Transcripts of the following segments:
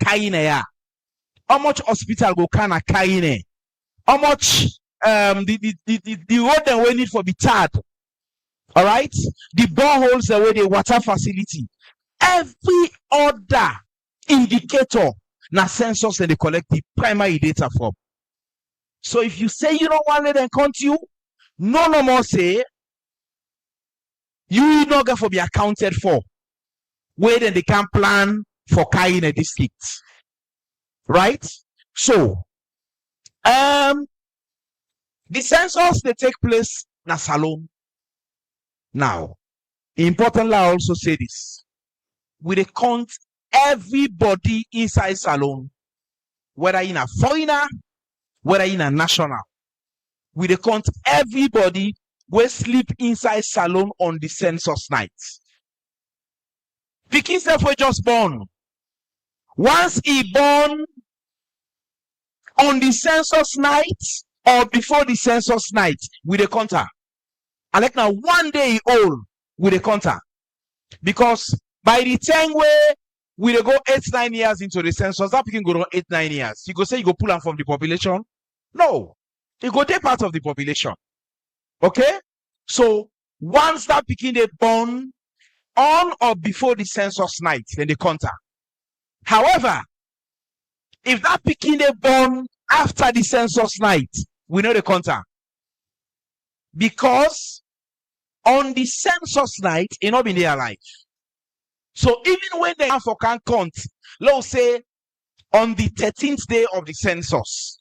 Karene ya? How much hospital go can a Karene? How much the road that we need for be tarred? All right, the boreholes the way the water facility, every other indicator na census and they collect the primary data from. So if you say you don't want it and count you, no more say you not going to be accounted for. Where then they can plan for Karene district, right? So the census they take place na Salone. Now, importantly, I also say this: we dey count everybody inside Salone, whether in a foreigner, whether in a national. We dey count everybody wey sleep inside Salone on the census night. Pikin sef wey just born, once he born on the census night or before the census night, we dey count her. And like now, one day old, we dey count her. Because by the time we dey go 8-9 years into the census, that pikin go run 8-9 years. You go say you go pull am from the population? No. It go take part of the population. Okay? So once that pikin dey born on or before the census night, then they count her. However, if that pikin dey born after the census night, we know the count her. Because on the census night, he not been there alive. So even when they have for can count, let's say on the 13th day of the census,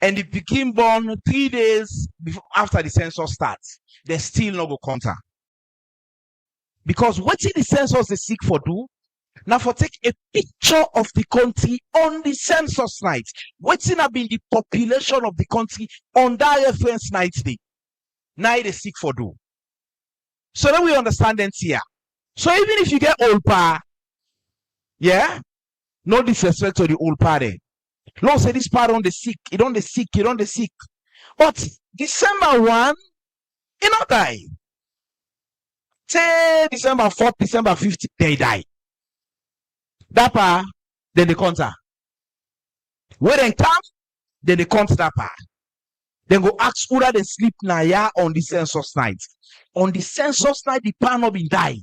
and the pikin born 3 days after the census starts, they still not go count her. Because what the census they seek for do, now for take a picture of the country on the census night. What's have been the population of the country on that reference night day? Now they seek for do. So then we understand them here. So even if you get old pa, yeah, no disrespect to the old pa there. Lord say this part on the sick, it on the sick, it on the sick. But December 1, he not die. Say December 4th, December 5th, they die. That pa, then they count her. When they come, then they count that pa. Then go ask who that they sleep na ya on the census night. On the census night, the pa not been die.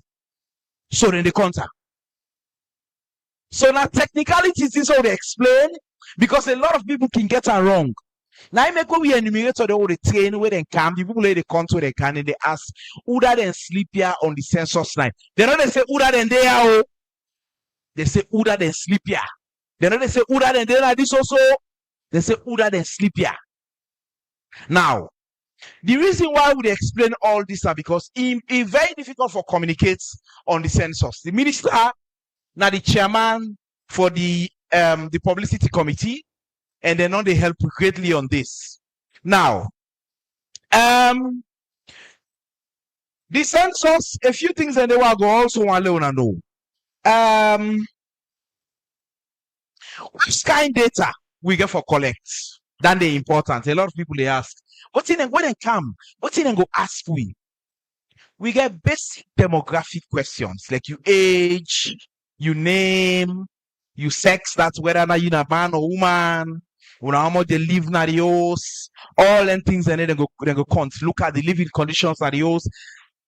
So then they count her. So now technicalities is how they explain, because a lot of people can get her wrong. Now I make when we enumerate all the train where they come, the people lay the count where they can, and they ask who that then sleep here on the census night. They don't say who that then they are. They say who that then sleep here. They don't say who that then they are this also. They say who that then sleep here. Now, the reason why we explain all this is because it's very difficult for communicate on the census. The minister, now the chairman for the publicity committee, and then they help greatly on this. Now, the census, a few things and they will go also want to know. Which kind of data we get for collect? Then they important. A lot of people they ask, what's in and when they come? What's in and go ask we? We get basic demographic questions like your age, your name, your sex, that's whether or not you're a man or woman, how much they live in the house, all them things, and then they go count. Look at the living conditions of the house.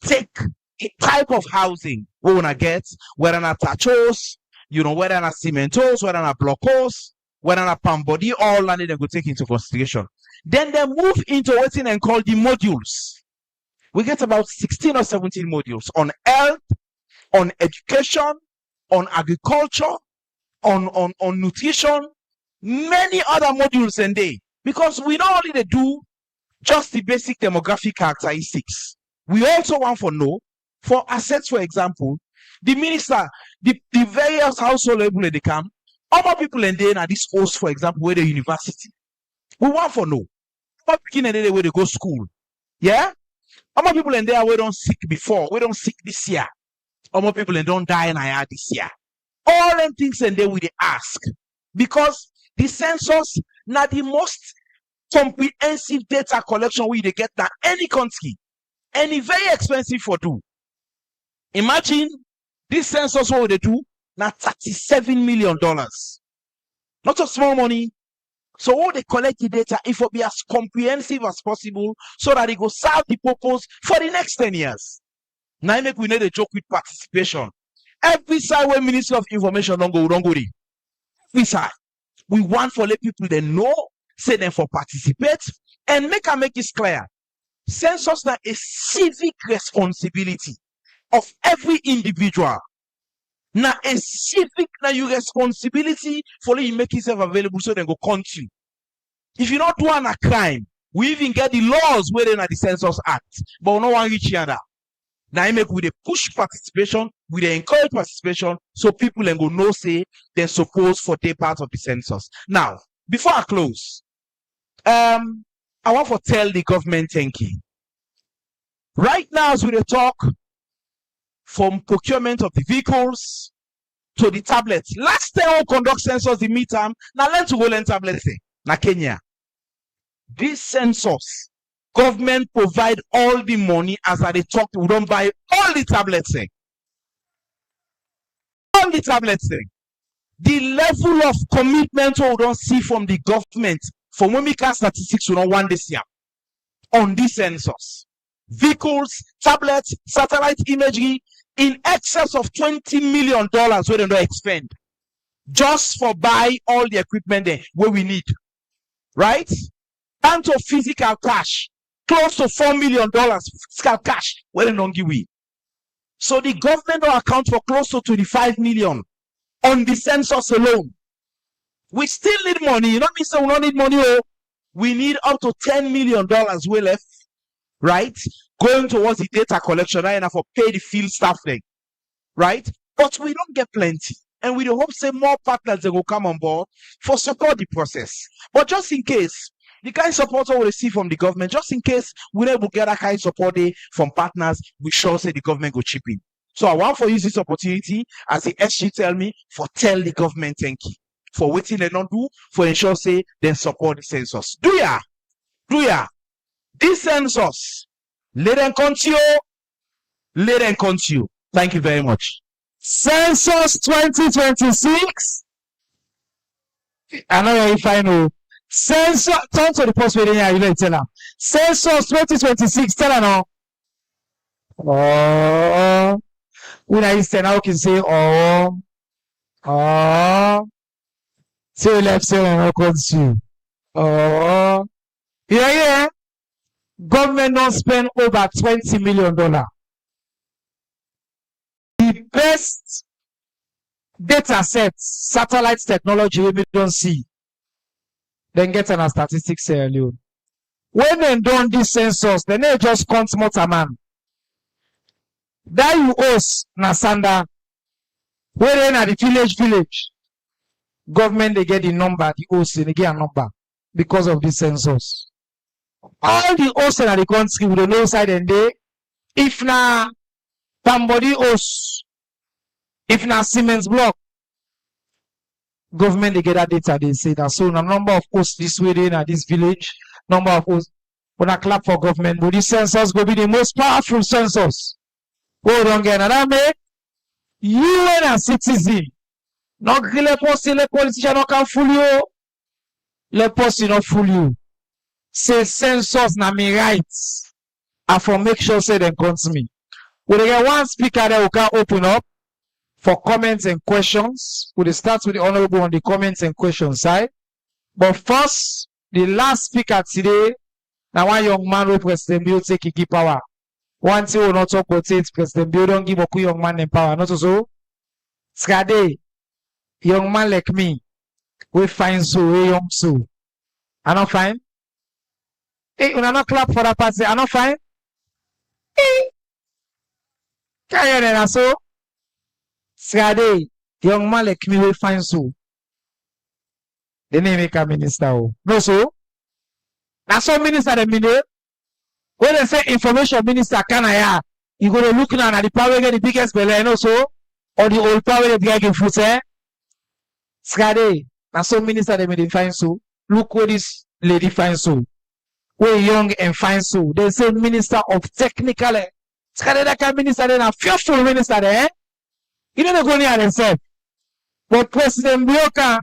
Take a type of housing we wanna get, whether not thatch house, whether not cement house, whether not block house, whether not palm body, all and they go take into consideration. Then they move into what's in and called the modules. We get about 16 or 17 modules on health, on education, on agriculture, on nutrition, many other modules and they, because we not only they do just the basic demographic characteristics, we also want to know for assets, for example, the minister, the various household able they come, other people and then are this host, for example, where the university. We want to know how people and then where they go school. Yeah? Other people and there we don't sick before, we don't sick this year. Other people and don't die in a this year. All them things and then we they ask. Because the census now the most comprehensive data collection we they get that any country. And it's very expensive for do. Imagine this census what they do now $37 million. Not a small money. So all they collect the data, it will be as comprehensive as possible so that it will serve the purpose for the next 10 years. Now make we need a joke with participation. Every side where Ministry of Information don't go. Every side. We want for let people they know, say them for participate, and make it clear. Census that a civic responsibility of every individual. Now a civic now your responsibility for you make yourself available so they go count you. If you not do a crime, we even get the laws where they are the Census Act, but no one reach here. Now make with a push participation, with the encourage participation, so people then go know say they're supposed for their part of the census. Now, before I close, I want to tell the government thank you. Right now, as we talk, from procurement of the vehicles to the tablets. Last time we conduct census the midterm, now learn to go learn tablets na Kenya. This census, government provide all the money as they talk, we don't buy all the tablets. All the tablets. The level of commitment we don't see from the government, from when we can statistics, we don't want this year on this census. Vehicles, tablets, satellite imagery in excess of $20 million where they don't expend just for buy all the equipment there where we need, right? Down to physical cash, close to $4 million physical cash where they don't give we. So the government will account for close to 25 million on the census alone. We still need money. You know what I mean? So we don't need money. Oh, we need up to $10 million we left, right? Going towards the data collection and for pay the field staff thing, right? But we don't get plenty. And we hope say more partners that will come on board for support the process. But just in case, the kind of support we receive from the government, just in case we never get that kind of support from partners, we sure say the government go chip in. So I want for use this opportunity, as the SG tell me, for tell the government thank you for waiting they don't do, for ensure say they support the census. Do ya? This census, let them continue. Thank you very much. Census 2026. I know if I know. Census, turn to the post where you let tell them. Census 2026, tell her now. Oh, when I say now, can say, say left, say no continue. Oh, yeah. Government don't spend over $20 million. The best data sets, satellite technology we don't see, then get an statistics alone. When they done this census, then they just count man. That you host Nasanda, where they at the village. Government they get the number, the host they get a number because of this census. All the hosts in the country with the no side and day, if na somebody host, if na Siemens block, government they get that data, they say that so the number of hosts this way in this village, number of hosts, when I clap for government, but this census will be the most powerful census. Hold on again, and I make you and a citizen, not really possible, the politician not can fool you, the person not fool you. Say census na me rights. I for make sure say them count me. We get one speaker that we can open up for comments and questions. We'll start with the honorable on the comments and questions side. But first, the last speaker today, now one young man with President Bill take key power. One thing we not talk about it, President Bill don't give a young man in power. Not so. Skade, young man like me, we find so we young so. I not fine. Hey, when I not clap for that party, I not fine. Hey, Karene so. Skade, young man like me, we find so. The name make a minister. No so. That's all minister the minute. When they say information minister Kanaya, you go to look now at the power get the biggest belly, no so, or the old power the big foot, eh? Skade, that's all minister they may find so. Look what this lady finds so. We're young and fine so. They say minister of technical. Skade that kind minister then a fearful minister there. You don't go near themselves. But President Bioka,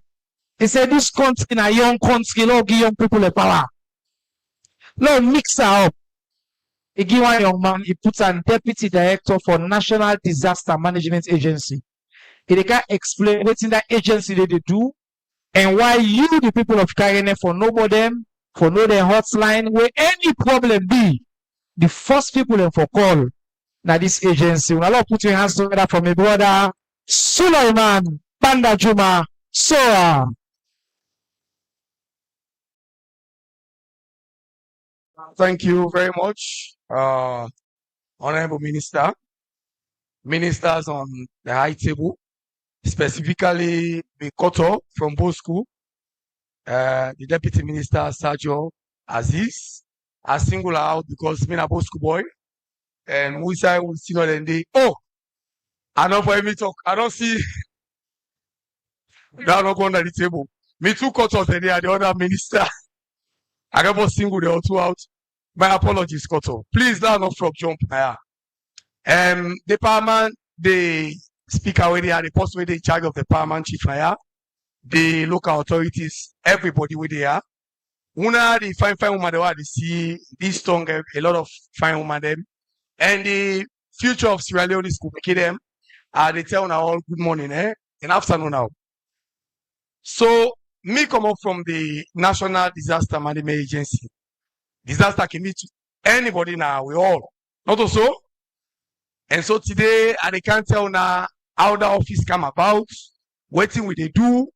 He said, this country in a young country, Lord, give young people the power. Lord, mix her up. He give one young man, he puts a deputy director for National Disaster Management Agency. He can explain what in that agency they do, and why you, the people of Karene, for know them, for know their hotline, where any problem be, the first people them for call. Now this agency, when Allah put your hands together for my brother, Sulaiman Banda Juma, Sora. Thank you very much, Honorable Minister. Ministers on the high table, specifically the Koto from Bosco, the Deputy Minister Sergio Aziz, I single out because me a Bosco boy, and Musa will see and they, oh, I know for me talk, I don't see that not going on the table. Me too Koto and they are the other minister. I got both single the two out. My apologies, Koto. Please don't not from jump here. The Parliament, the speaker where they are, the person where they in charge of the Parliament chief here, the local authorities, everybody where they are. Una the fine woman they see this strong, a lot of fine woman them, and the future of Sierra Leone is making them. They tell now all good morning, in afternoon now. So me come up from the National Disaster Management Agency. Disaster can meet anybody now, we all. Not also. And so today, I can't tell now how the office come about, what we they do,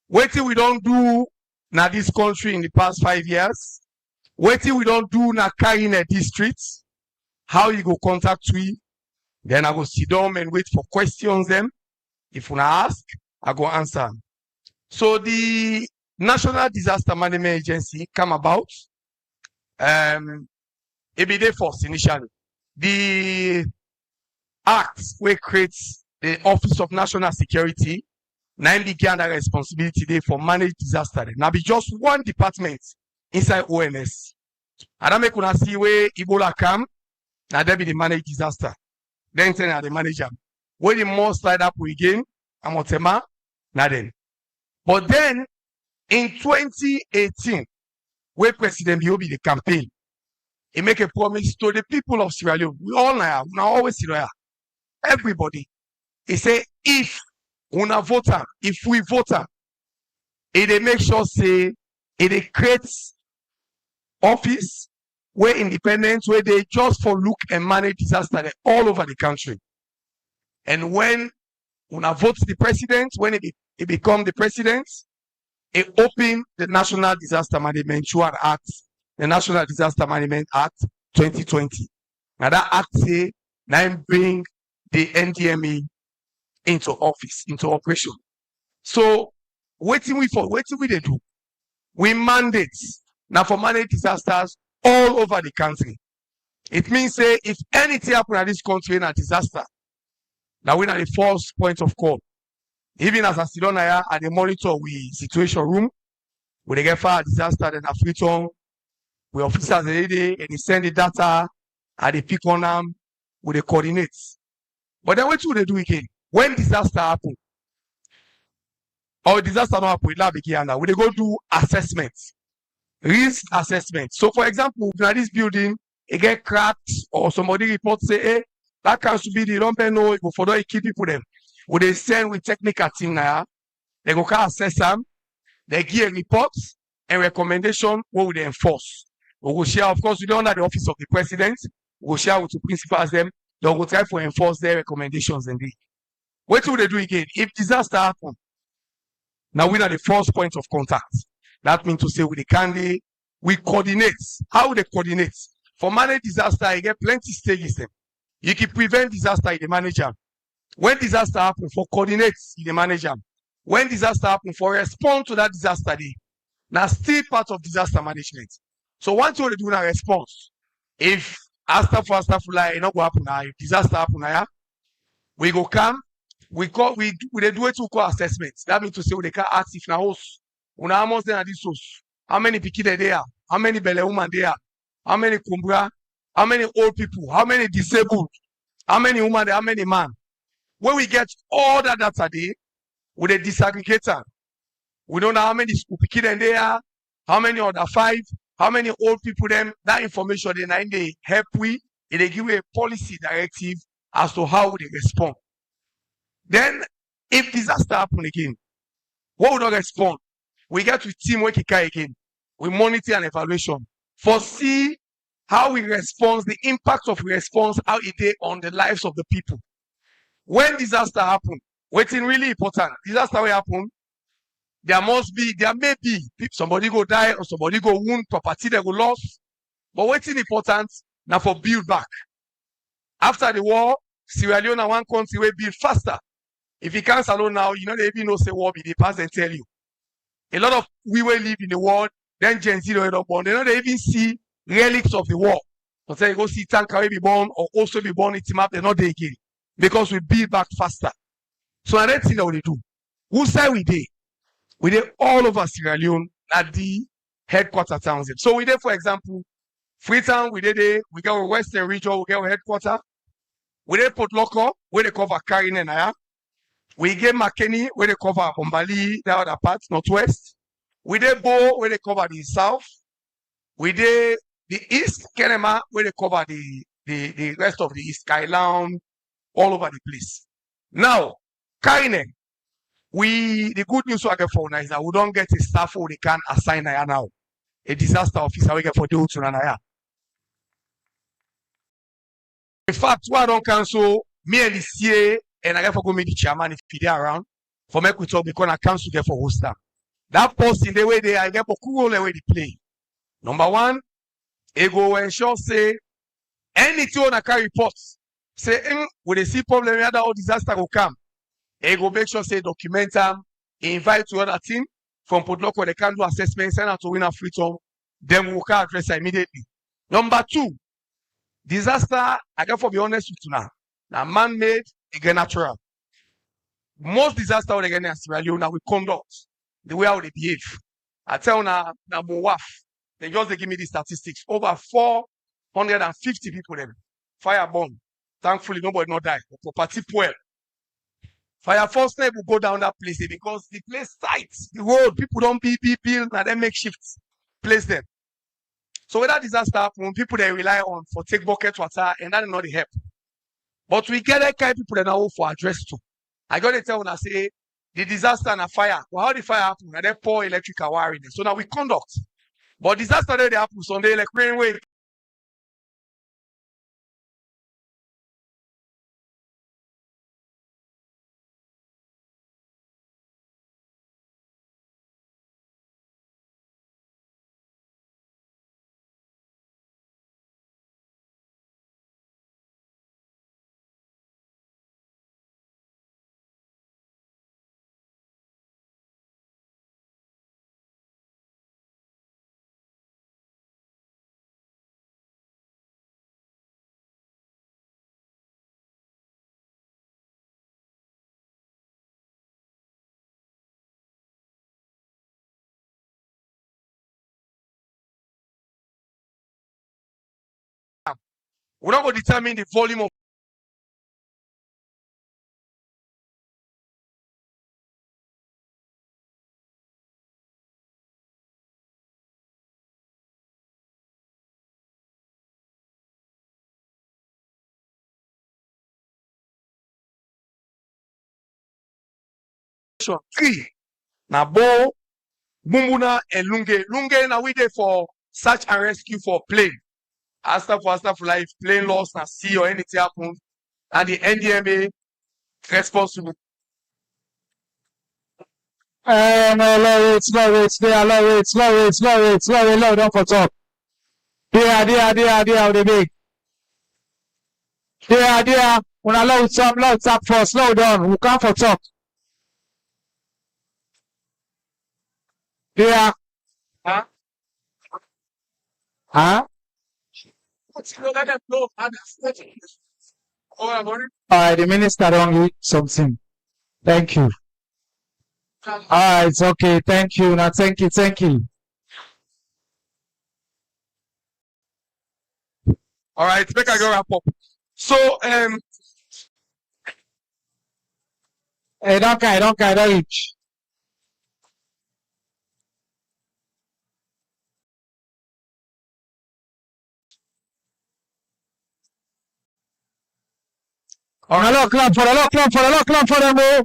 what we don't do now this country in the past 5 years, what we don't do now Karene district, how you go contact we, then I go sit down and wait for questions them. If you ask, I go answer. So the National Disaster Management Agency come about, it be there first initially. The act which creates the Office of National Security, now began that responsibility there for manage disaster. Now be just one department inside ONS. And that make una see where Ebola come, now there be the manage disaster. Then turn the manager. When the more slide up we again, Amotema, now then. But then in 2018, where President Biobi the campaign, he make a promise to the people of Sierra Leone. We all now always see there. Everybody. He say if una voter, if we voter, it make sure say it creates office where independent, where they just for look and manage disaster all over the country. And when una vote the president, when it become the president, it open the National Disaster Management Act, the National Disaster Management Act 2020. Now that act say now bring the NDMA into office, into operation. So waiting we they do. We mandate now for manage disasters all over the country. It means say if anything happen in this country in a disaster, now we're at the first point of call. Even as I sit down here at the monitor we situation room, we get fire disaster then Afriton, we officers the day and they send the data and they pick on them with the coordinates. But then what do they do again? When disaster happen, or disaster not happen, we they go do assessments, risk assessment. So for example, in this building, it get cracked or somebody report say, hey, that can be the don't know it go for the key people them. Would they send with technical team now? They go can assess them, they give reports and recommendation what would they enforce. We will share, of course, we don't under the office of the president, we will share with the principals them, they will try to enforce their recommendations and what will they do again? If disaster happen, now we are the first point of contact. That means to say with the candy, we coordinate. How they coordinate? For manage disaster, you get plenty stages them. You can prevent disaster in the manager. When disaster happen, for coordinate in the manager. When disaster happen, for respond to that disaster, now still part of disaster management. So once you do a response, if after like not go happen now, if disaster happen now, we go come, we do it to call assessments. That means to say they can ask if now house, una almost there at this house. How many pikide there? How many belle woman there? How many kumbra? How many old people? How many disabled? How many women there? How many man? When we get all that data there, with a disaggregator, We don't know how many school kids there are, how many other 5, how many old people them. That information they help we, they give a policy directive as to how they respond. Then, if disaster happen again, what would not respond? We get to team work again. We monitor and evaluation. Foresee how we respond, the impact of response, how it is on the lives of the people. When disaster happen, what's really important, disaster will happen, there may be somebody go die or somebody go wound, property they go lost. But what's important now for build back. After the war, Sierra Leone and one country will build faster. If you can't alone now, you know they even know say war be the past and tell you. A lot of we will live in the world, then Gen Z don't born. They don't even see relics of the war. But say you go see Tanker be born or also be born in Timap, they're not there again. Because we build back faster. So another thing that we do. Who say we did? We did all over Sierra Leone at the headquarter towns. So we did, for example, Freetown, we did it, we got a Western region, we got a headquarter. We did Port Loko, where they cover Karene and Naya. We get McKinney, where they cover Bombali, the other parts, northwest. We did Bo, where they cover the south. We did the east, Kenema, where they cover the rest of the east, Skyland, all over the place. Now, Karene, the good news we get for now is that we don't get a staff who they can assign now. A disaster officer we get for the Naya. In fact, why don't cancel me and the CA and I get for go meet the chairman if he around for make we talk because I cancel get for host. That post in the way they I get for cool the way they play. Number one, it go ensure say anything on a carry reports. Say when they see problem whether all disaster will come. It go make sure say document them, invite to other team from Port Loko where they can do assessment, send out to win a free tour, then we can address it immediately. Number two, disaster, I got to be honest with you now. Now, man-made, again natural. Most disaster they get in Sierra Leone now we conduct the way how they behave. I tell now Mowaf, they give me the statistics. Over 450 people there. Fire bomb. Thankfully, nobody not die. The property poor. Fire force will go down that place because the place tight. The road, people don't build, now they make shifts. Place them. So when that disaster happens, people they rely on for take bucket water and that is not the help. But we get that kind of people that now for address to. I got to tell when I say the disaster and a fire. Well, how the fire happen? And they pour electrical wiring. So now we conduct. But disaster they happen Sunday like rain way. We're not going to determine the volume of three. Now, Bo, Bumbuna, and Lunge. Lunge now we there for search and rescue for plane. After for life, plane loss, na sea or anything happen. And the NDMA responsible. No, low rates, they are low rates, low, don't for top. They are, they big. They are, when I load top for slow down, we come for top. They are, huh? Alright, the minister don't need something. Thank you. Alright, it's okay. Thank you. Now, thank you. All right, make I go wrap up. So, Hey, don't reach. All right. Hello, clap for them. Oh.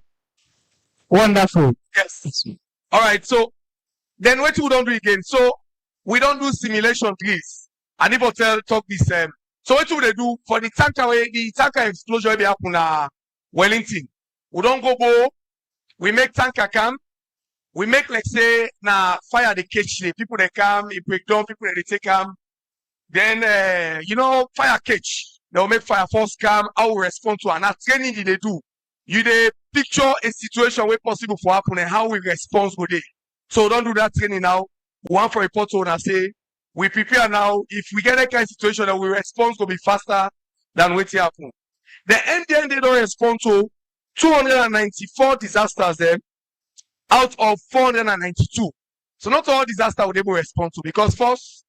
Wonderful. Yes. All right. So then what we don't do again? So we don't do simulation drills. And if hotel talk this so what we do for the tanker explosion be happen Wellington. We don't go, we make tanker come, we make like say fire the catch the people they come, it break down, people they take come. Then fire catch. They'll make fire force come, how we respond to and that training they do. You they picture a situation where possible for happen and how we respond with it. So don't do that training now. One for report on and say we prepare now. If we get that kind of situation that we respond to be faster than what happen. The NDN they don't respond to 294 disasters out of 492. So not all disasters would able to respond to because first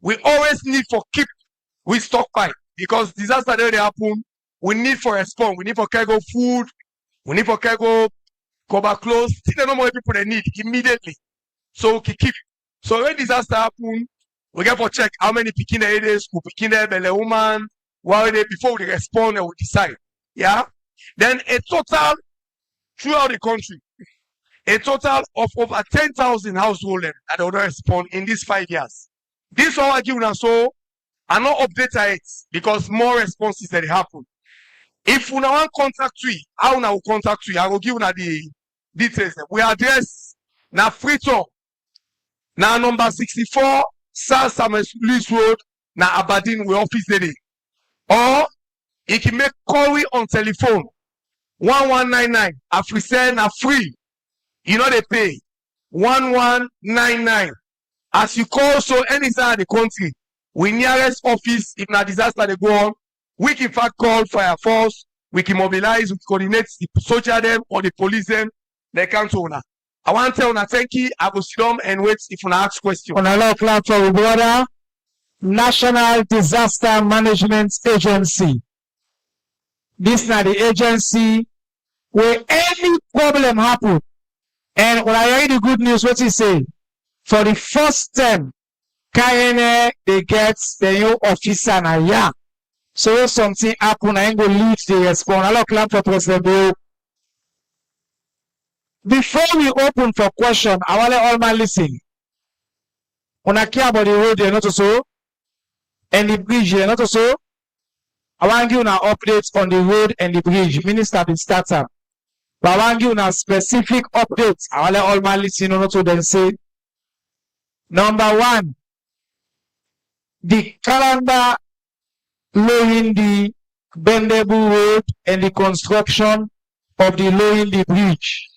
we always need for keep we stockpile because disaster they happen. We need for respond. We need for cargo food. We need for cargo cover clothes. See the number of people they need immediately. So we keep. So when disaster happen, we get for check how many picking there is, who picking there, belly woman, while they before we respond and we decide. Yeah. Then a total throughout the country, a total of over 10,000 households that will respond in these 5 years. This one I give you so I not update it because more responses that happen. If we want contact you, how we will contact you? I will give you the details. We address na Freeton, na number 64 South Samuel Lewis Road, na Aberdeen we office there. Or you can make call on telephone 1199. After say na free, you know they pay 1199. As you call so any side of the country, we nearest office if na disaster they go on. We can in fact call fire force, we can mobilize, we can coordinate the soldier them or the police them, they come to owner. I want to tell una thank you. I will sit down and wait if you ask questions. On a lot clap for our brother, National Disaster Management Agency. This is the agency where any problem happen. And when I hear the good news, what he say? For the first time, Karene, they get the new officer na yeah. So if something happen, I ain't go lead the response. I love clap for President Bill. Before we open for question, I want all man listen. When I care about the road, they're not so, and the bridge, they're not so. I want to give you an update on the road and the bridge. Minister been started. But I want to give you a specific update. I want all man listen, not to then say. Number one, the calendar lowering the bendable road and the construction of the lowering the bridge.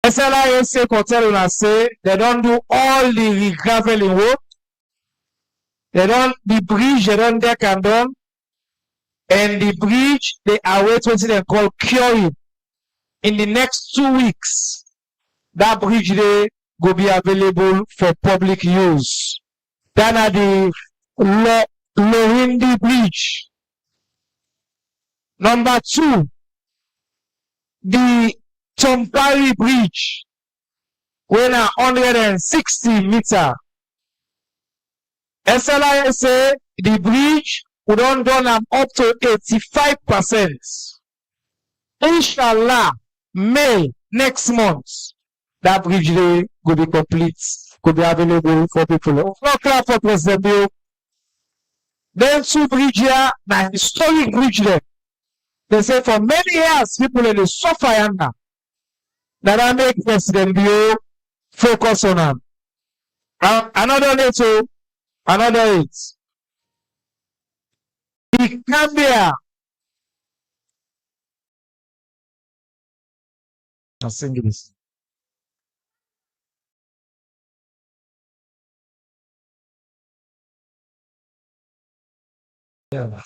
SLISA Hotel say they don't do all the regraveling work. They don't the bridge they don't deck and done. And the bridge they await what they call curing. In the next 2 weeks, that bridge they will be available for public use. Then at the Lorindi Bridge. Number 2, the Tompari Bridge, when 160 meter. SLI say the bridge would done up to 85%. Inshallah, May next month, that bridge will be complete, could be available for people. No clap for President Bill. Then 2 bridge here, na historic bridge there. They say for many years, people in the suffer under. That I make President Bill focus on them. Another little, another it. The Gambia. I'll sing this. Yeah.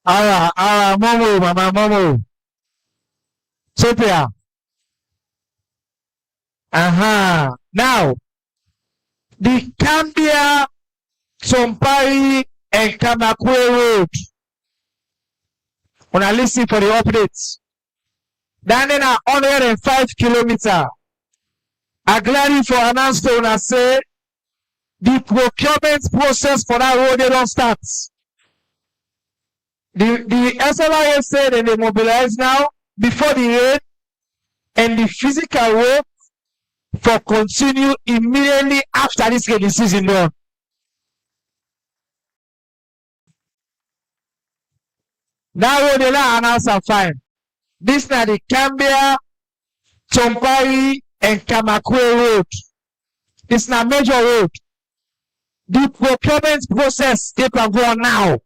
Momo, mama, Momo. Sophia. Now, the Gambia, Tompari, and Kamakwe Road. When I listen for the updates, Then in 105 kilometers. I gladly for announced to una say the procurement process for that road they don't start. The SLIA said they mobilize now before the rain, and the physical work for continue immediately after this rainy season done. That road they now announce and fine. This now the Cambia, Chompari, and Kamakwe road. It's not major road. The procurement process they can go on now.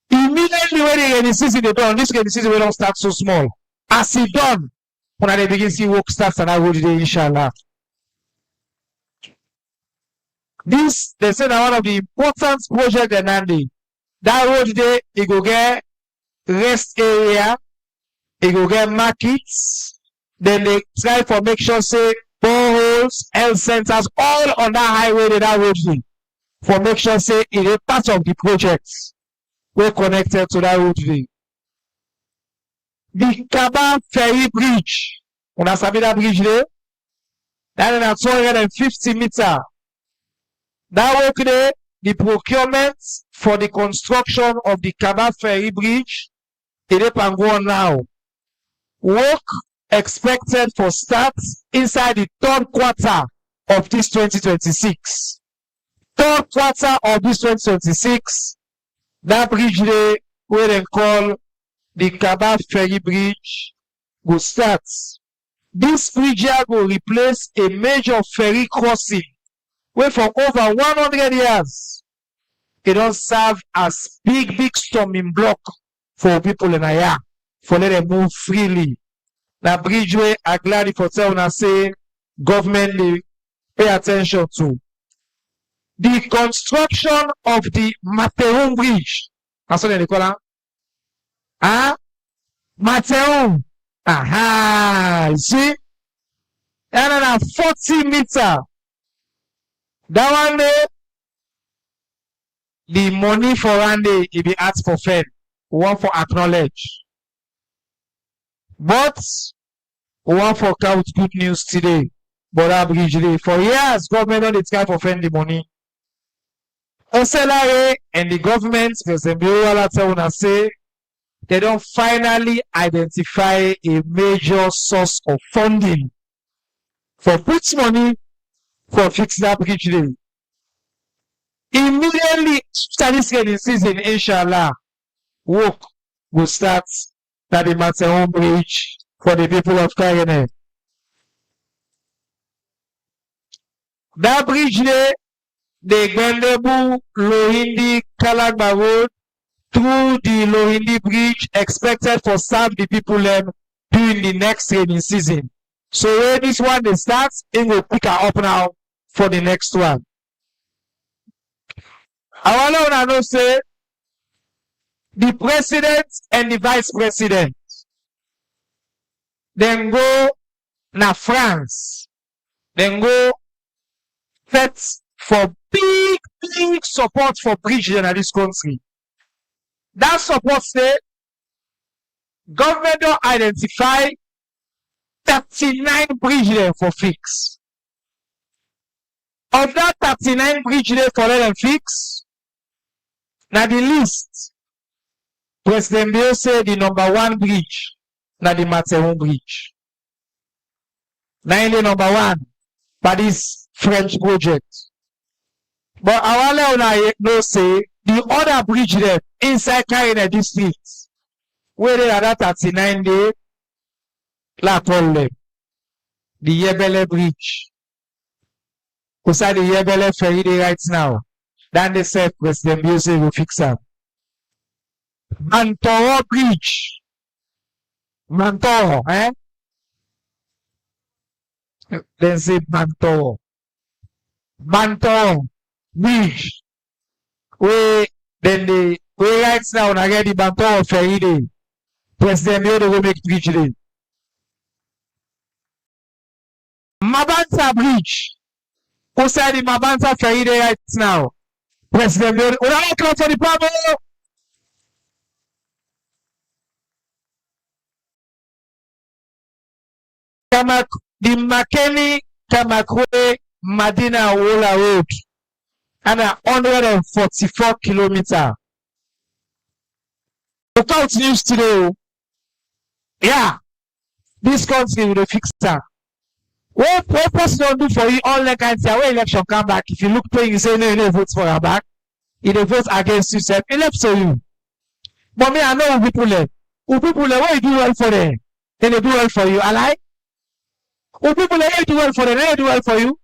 Immediately when the rainy season they done, this rainy season we don't start so small. As it done, when they begin see work starts and I road today, inshallah. This they say that one of the important projects in Nandi. That road today, it go get rest area, it go get markets, then they try for make sure say boreholes, health centers, all on that highway that road today. For make sure say it is part of the projects we're connected to that road today. The Kaba Ferry Bridge, on a sabi that bridge there, that is at 250 meters. That work there, the procurement for the construction of the Kaba Ferry Bridge, it is go on now. Work expected for start inside the third quarter of this 2026. Third quarter of this 2026, that bridge there, where they call the Kaba Ferry Bridge, will start. This bridge here will replace a major ferry crossing where for over 100 years it don't serve as big storming block for people in Aya for let them move freely. That bridge way I gladly for tell and say government they pay attention to. The construction of the Mateum Bridge. That's what they call it. Mateum. Aha, you see? And then 40 meters. That one day, the money for one day, it be asked for fair. We want for acknowledge. But we want for count good news today. But that bridge day. For years, government don't try for fair the money. SLRA and the government, President Biora say, they don't finally identify a major source of funding for put money for fix that bridge day. Immediately after this rainy season, inshallah, work will start at the Mateum Bridge for the people of Karene. That bridge day, the Gwendebu Lohindi Kalagba Road through the Lohindi Bridge expected for serve the people during the next rainy season. So when this one they start, it will pick her up now for the next one. I want to know say the president and the vice president then go na France, then go fet for big support for bridge in this country. That support say government don't identify 39 bridges for fix. Of that 39 bridges for let them fix, now the list, President Bill say the number 1 bridge, now the Mateum Bridge. Now the number 1 for this French project. But I want to know say the other bridge there inside Karene district, where they are at 39 day, la tolle, the Yebele Bridge. Beside the Yebele ferry day right now. Then they said President Bill will fix them. Mantoro Bridge. Mantoro, eh? Then say Mantoro. Mantoro Bridge. We then the we right now when I get the Mantoro ferry day. President Bill will make bridge day. Mabanta Bridge. Who said the Mabanta ferry day right now? President Bill. We don't come for the problem. the Makeni Kamakwe Madina Wola Road and 144 kilometers. Without news today, yeah, this country will fix that. What person don't do for you all that kind of when election come back, if you look playing, you say no, you don't vote for your back. You don't vote against yourself, it left to you. But me, I know who people there. Who people there, what you do well for them? Then they do well for you. I like. Who people there, you do well for them, they do well for you.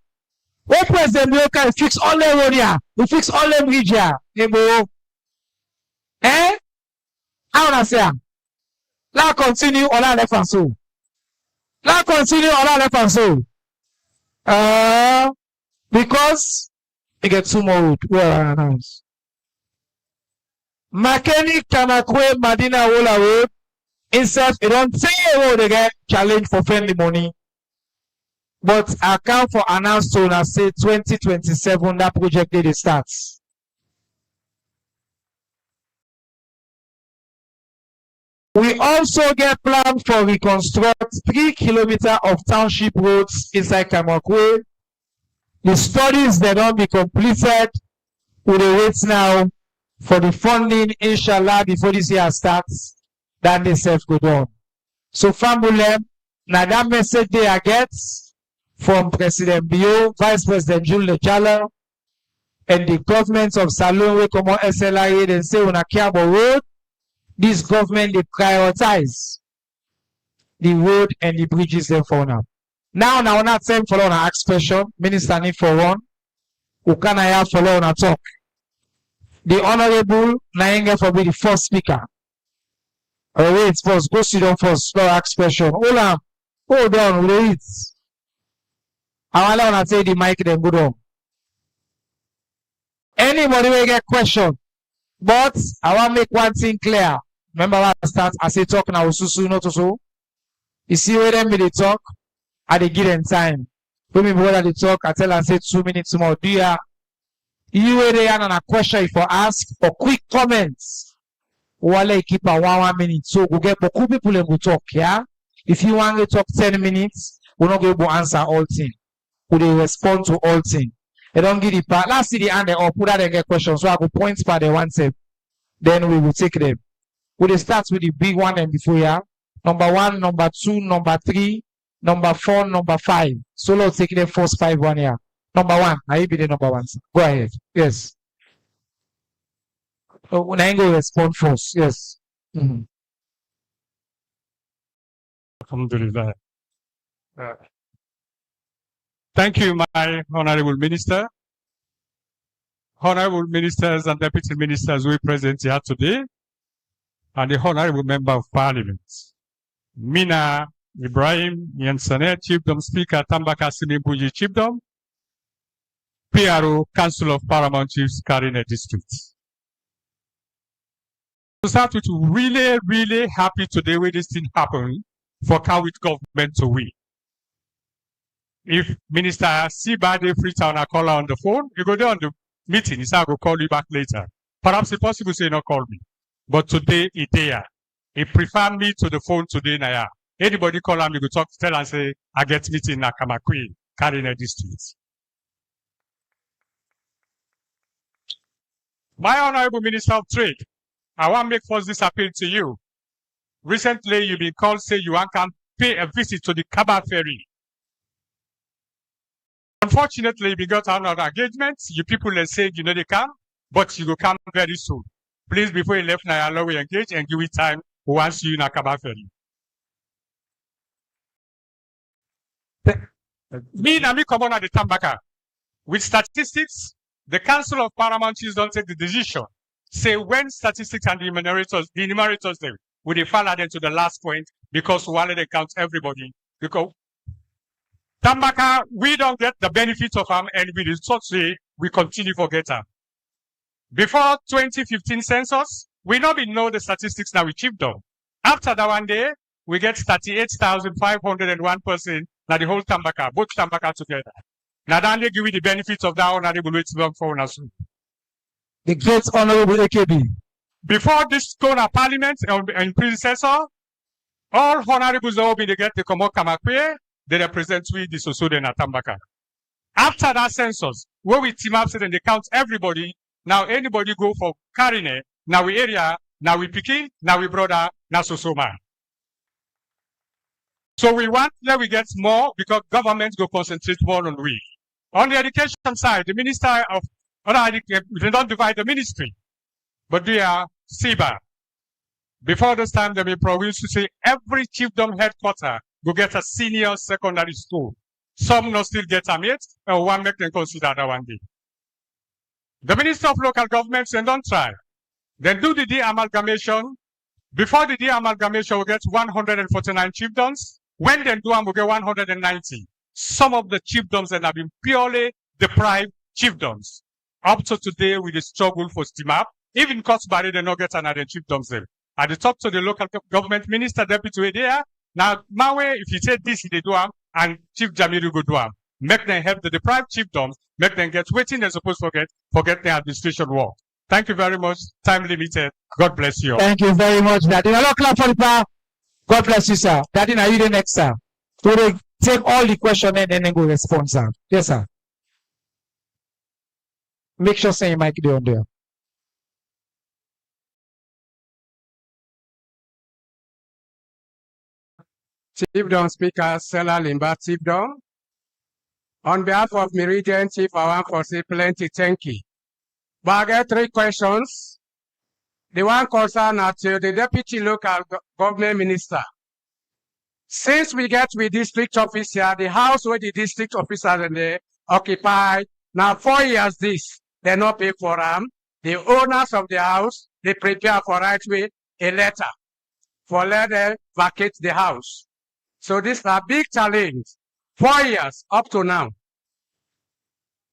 What president you can fix all them road here? You fix all them bridge here. They go. Eh? How would I say? Now continue on our left and so. Now continue on our left and so. Because you get two more road. Well, I announce. Makeni Kamakwe Madina Wola Road. Instead, it don't say a road again. Challenge for friendly money. But account for announced to now say 2027 that project did starts. We also get plans for reconstruct 3 kilometers of township roads inside Kamakwe. The studies that don't be completed. We wait now for the funding, inshallah, before this year starts. Then they self go down. So family, now that message they get from President Bio, Vice President Jules Lechala, and the government of Salon, we come on SLIA, and say on a Kiabo road, this government, they prioritize the road and the bridges there for now. Now, we're not saying for an expression, Minister need for one, who can I have for a talk. The Honorable Nainga for be the first speaker. Wait first, go sit down first, no expression. Hold on, wait. I want to say the mic, then go down. Anybody will get question, but I want to make one thing clear. Remember what I start, I say talk now, susu, not so. You see where them they talk, at the given time. When me brother they talk, I tell and say 2 minutes more. Do you where they are on a question if you ask for quick comments? Wale keep a 1 minute. So go get beaucoup people and go talk, yeah? If you want to talk 10 minutes, we're not going to answer all things. We they respond to all things. They don't give the part. Last see the hand they up, put out and get questions. So I go point for the one step. Then we will take them. We will start with the big one and before here. Number 1, number 2, number 3, number 4, number 5. So let's take the first 5 1 here. Number 1. I be the number 1. Go ahead. Yes. So when I go respond first. Yes. Mm-hmm. Alhamdulillah. Thank you, my Honorable Minister. Honorable Ministers and Deputy Ministers we present here today, and the Honorable Member of Parliament. Mina Ibrahim Yansane, Chiefdom Speaker, Tambaka Simimbuji Chiefdom, PRO, Council of Paramount Chiefs, Karene District. To start with, really happy today with this thing happening for Kawit government to win. If Minister Sibade Freetown I call her on the phone, you go there on the meeting, he said I will call you back later. Perhaps it's possible say not call me. But today he there. He prefer me to the phone today now. Anybody call him, you go talk, tell and say, I get meeting in Kamakwe, Karene District. My Honorable Minister of Trade, I want to make first this appeal to you. Recently, you've been called, say you can pay a visit to the Kaba Ferry. Unfortunately, we got another engagement. You people they say you know they can, but you will come very soon. Please, before you left, now allow we engage and give it time once you in Akaba Ferry. Me come on at the Tambaka. With statistics, the Council of Paramount Chiefs don't take the decision. Say when statistics and the enumerators they will they follow them to the last point because while they count everybody. Because Tambaka, we don't get the benefit of them, and we thought say we continue to get them. Before 2015 census, we not be know the statistics now we Chiefdom. After that one day, we get 38,501 person now the whole Tambaka, both Tambaka together. Now then they give you the benefits of that honorable way to for us. The great honorable AKB. Before this corner parliament and predecessor, all honorables all be the get the Komo Kamakwe. they represent we the Sosude and Atambaka. After that census, where we team up so then they count everybody, now anybody go for Karene, now we area, now we Piki, now we brother, now Sosoma. So we want that we get more because government go concentrate more on we. On the education side, the minister of we don't divide the ministry, but we are SIBA. Before this time, they used to say every chiefdom headquarter go get a senior secondary school. Some not still get them yet, and one make them consider that one day. The Minister of Local Governments and don't try. Then do the de-amalgamation. Before the de-amalgamation, we get 149 chiefdoms. When they do them, we get 190. Some of the chiefdoms that have been purely deprived chiefdoms. Up to today, with the struggle for steam up, even Cotsbury, they not get another chiefdoms there. At the top to the local government minister, deputy there. Now, Mawe, if you say this, they do them, and Chief Jamiru go do them. Make them help the deprived chiefdoms, make them get waiting they're supposed to forget their administration work. Thank you very much. Time limited. God bless you all. Thank you very much, Daddy. Hello, clap for the power. God bless you, sir. Daddy, now you the next, sir. So they take all the questions and then go respond, sir. Yes, sir. Make sure say your mic down there. Chiefdom Speaker Sela Limba Chiefdom. On behalf of Meridian Chief, I want to say plenty thank you. But I get 3 questions. The one concern to the Deputy Local Government Minister. Since we get with district officer, the house where the district officers and they occupy, now 4 years this, they not pay for them. The owners of the house, they prepare for right way a letter for let them vacate the house. So this is a big challenge. 4 years up to now.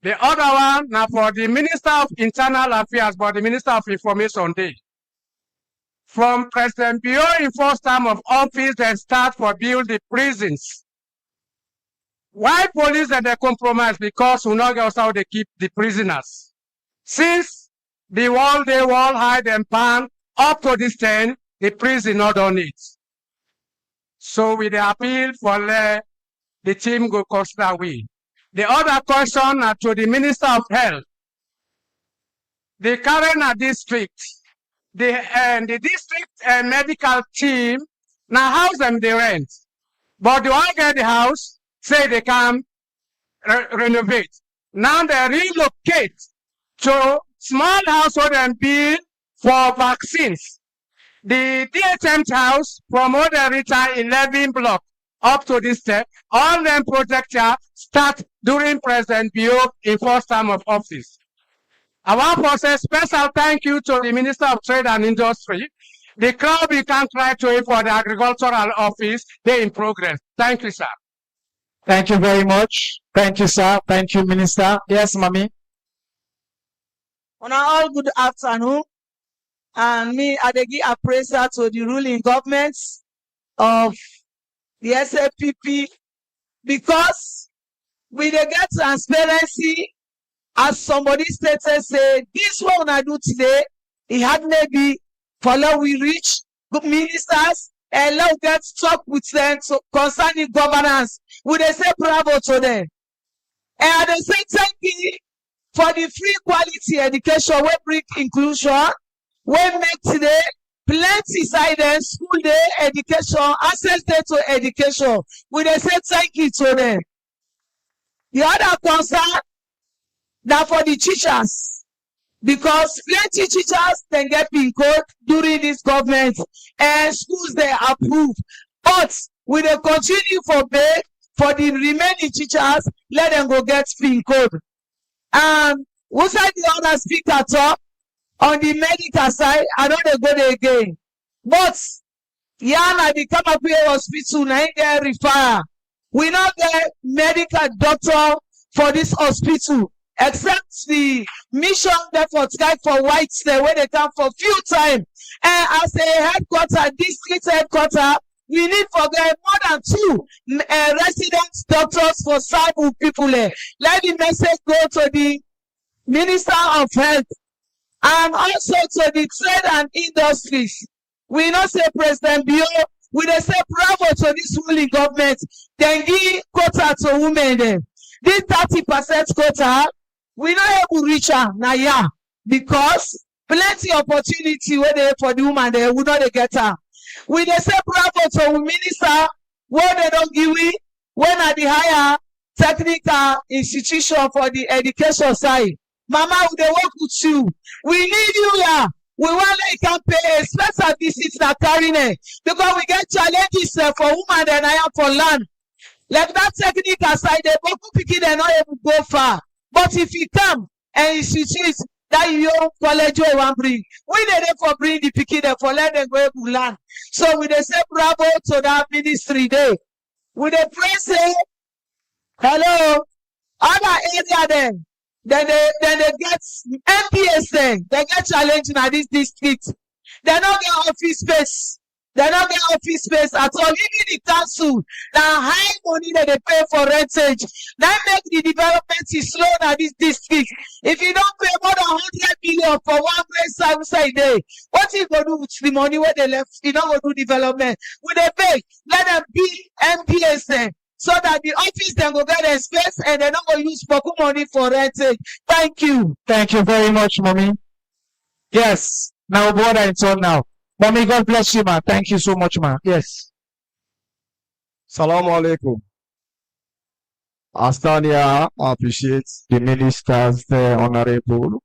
The other one, now for the Minister of Internal Affairs, but the Minister of Information Day. From President Bio in first term of office, they start for build the prisons. Why police and they compromise? Because we know how they keep the prisoners. Since the wall they wall hide and pan up to this 10, the prison not done it. So with the appeal for the team go consider we. The other question to the Minister of Health. The Karene district, the district medical team, now house them they rent. But they all get the house, say they can renovate. Now they relocate to small house where they build for vaccines. The DHM house from all the retired 11 block up to this step, all them projects start during President Bio in first term of office. I want to say special thank you to the Minister of Trade and Industry. The crowd we can try to it for the agricultural office, they in progress. Thank you, sir. Thank you very much. Thank you, sir. Thank you, Minister. Yes, Mommy. On all good afternoon. And me, I give appraisal to the ruling governments of the SAPP because we dey get transparency. As somebody stated, say this one I do today, it had maybe follow we reach good ministers and let get talk with them so concerning governance. We dey say bravo to them. And they say thank you for the free quality education, we bring inclusion, we make today plenty side and school day education, access day to education. We dey say thank you to them. The other concern now for the teachers, because plenty teachers then get PIN code during this government and schools they approve. But we will continue for beg for the remaining teachers, let them go get PIN code. And what's that the other speaker talk on the medical side? I don't go there again. But yeah, they come up here hospital, now get refer. We not get medical doctor for this hospital. Except the mission that for Sky for Whites there where they come for few times. And as a headquarter, district headquarter, we need for them more than 2 resident doctors for Sabu people. Let the message go to the Minister of Health and also to the trade and industries. We know say President Bio we dey say bravo to this ruling government. Dem give quota to women dem. This 30% quota, we no able reach am na yeah, because plenty opportunity wey dey for the woman dem, we no dey get am. We dey say bravo to minister wey dem don give we, wey na the higher technical institution for the education side. Mama, we dey work with you. We need you here. We want like you can pay a special visit na Karene, because we get challenges for women and I am for land. Like that technical side, the Boku pikin they not able to go far. But if you come and institute that young college you want bring, we dey there for bring the pikin there for let them go able to land. So we dey say bravo to that ministry there. We dey pray say hello, other area then. Then they get MPS then. They get challenging at this district. They don't get office space. They don't get office space at all. Even the council, the high money that they pay for rentage, that make the development is slow at this district. If you don't pay more than 100 million for one place side day, what you gonna do with the money where they left? You don't go do development. When they pay, let them be MPS then. So that the office then go get a space and they're not going to use pocket money for renting. Thank you. Thank you very much, mommy. Yes. Now, brother, it's on now. Mommy, God bless you, ma. Thank you so much, ma. Yes. Salaam alaikum. I stand here, I appreciate the ministers, the honorable.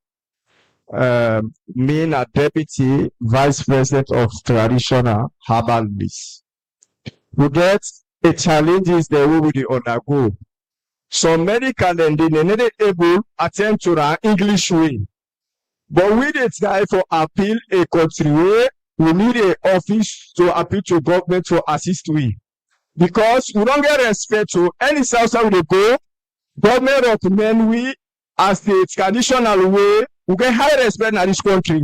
Me, a deputy vice president of traditional herbal medicine. We get the challenges they will be undergo. So many can then they not able attend to the English way. But we dey try for appeal a country way, we need an office to appeal to government to assist we. Because we don't get respect to any south we go, government recommend we as the traditional way, we get high respect in this country.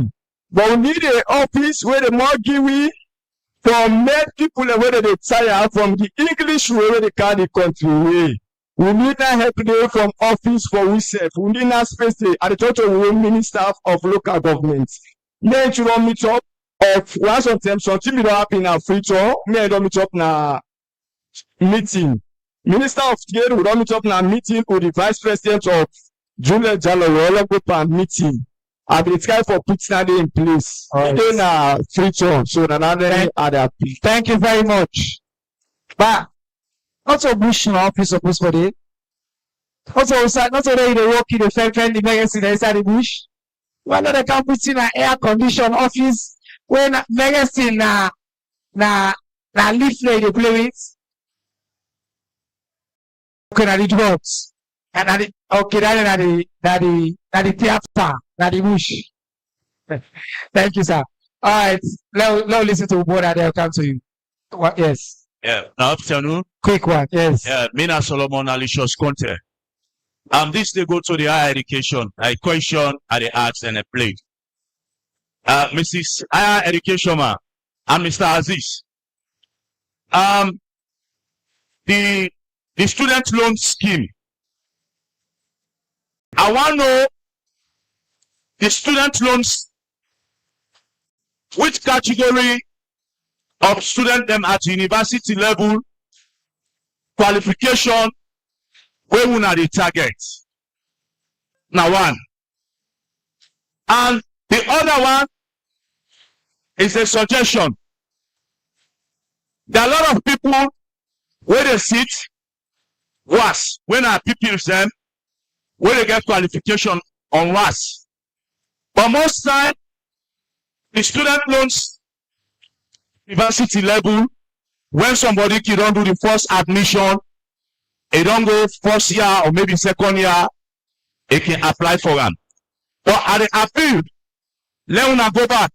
But we need an office where the more give we for make people where they tire from the English way where they carry the country way. We need that help there from office for ourselves. We need that space there at the total minister of local government. Then you don't meet up of once of them something we don't happen in a free tour. Me don't meet up na meeting. Minister of Trade we don't meet up na meeting with the vice president of Julia Jallo. We all go to meeting. I've been trying for putting that in place. Then free tour. So another other. Thank you very much. But also bush in office supposed for it. Also, not only they work in the friend the medicine inside the bush. Why not they can put in an air conditioned office when medicine na leaflet they play with? Okay, na the drugs. And okay, that the theater, na the bush. Thank you, sir. All right, let listen to what they'll come to you. What? Yes. Yeah, now afternoon. Quick one, yes. Yeah, Mina Solomon Alicious Conte. This they go to the higher education. I question at the arts and a play. Mrs. Higher Education ma and Mr. Aziz. The student loan scheme. I want to know the student loans, which category of student them at university level qualification where we are the target. Now one. And the other one is a suggestion. There are a lot of people where they sit worse when our people them where they get qualification on worse. But most time the student loans university level, when somebody can don't do the first admission, they don't go first year or maybe second year, they can apply for them. But at the appeal, let una go back.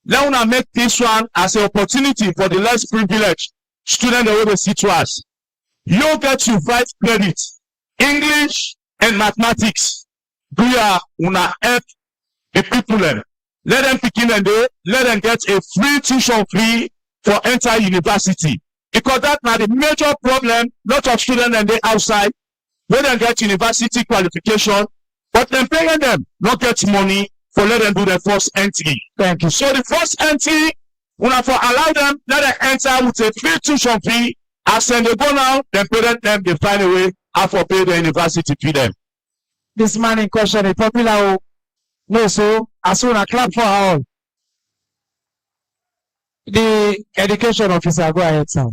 Let una make this one as an opportunity for the less privileged student that will see to us. You get you 5 credits, English and mathematics. Do ya una help the people then? Let them begin and let them get a free tuition fee for enter university. Because that's not the major problem. Lot of students and they outside, they don't get university qualification, but then paying them not get money for let them do their first entry. Thank you. So the first entry, Una for allow them, let them enter with a free tuition fee. As when they go now, then parent them, they find a way how for pay the university fee them. This man in question is popular. Oh. No, so as soon as clap for all. The education officer, go ahead, sir.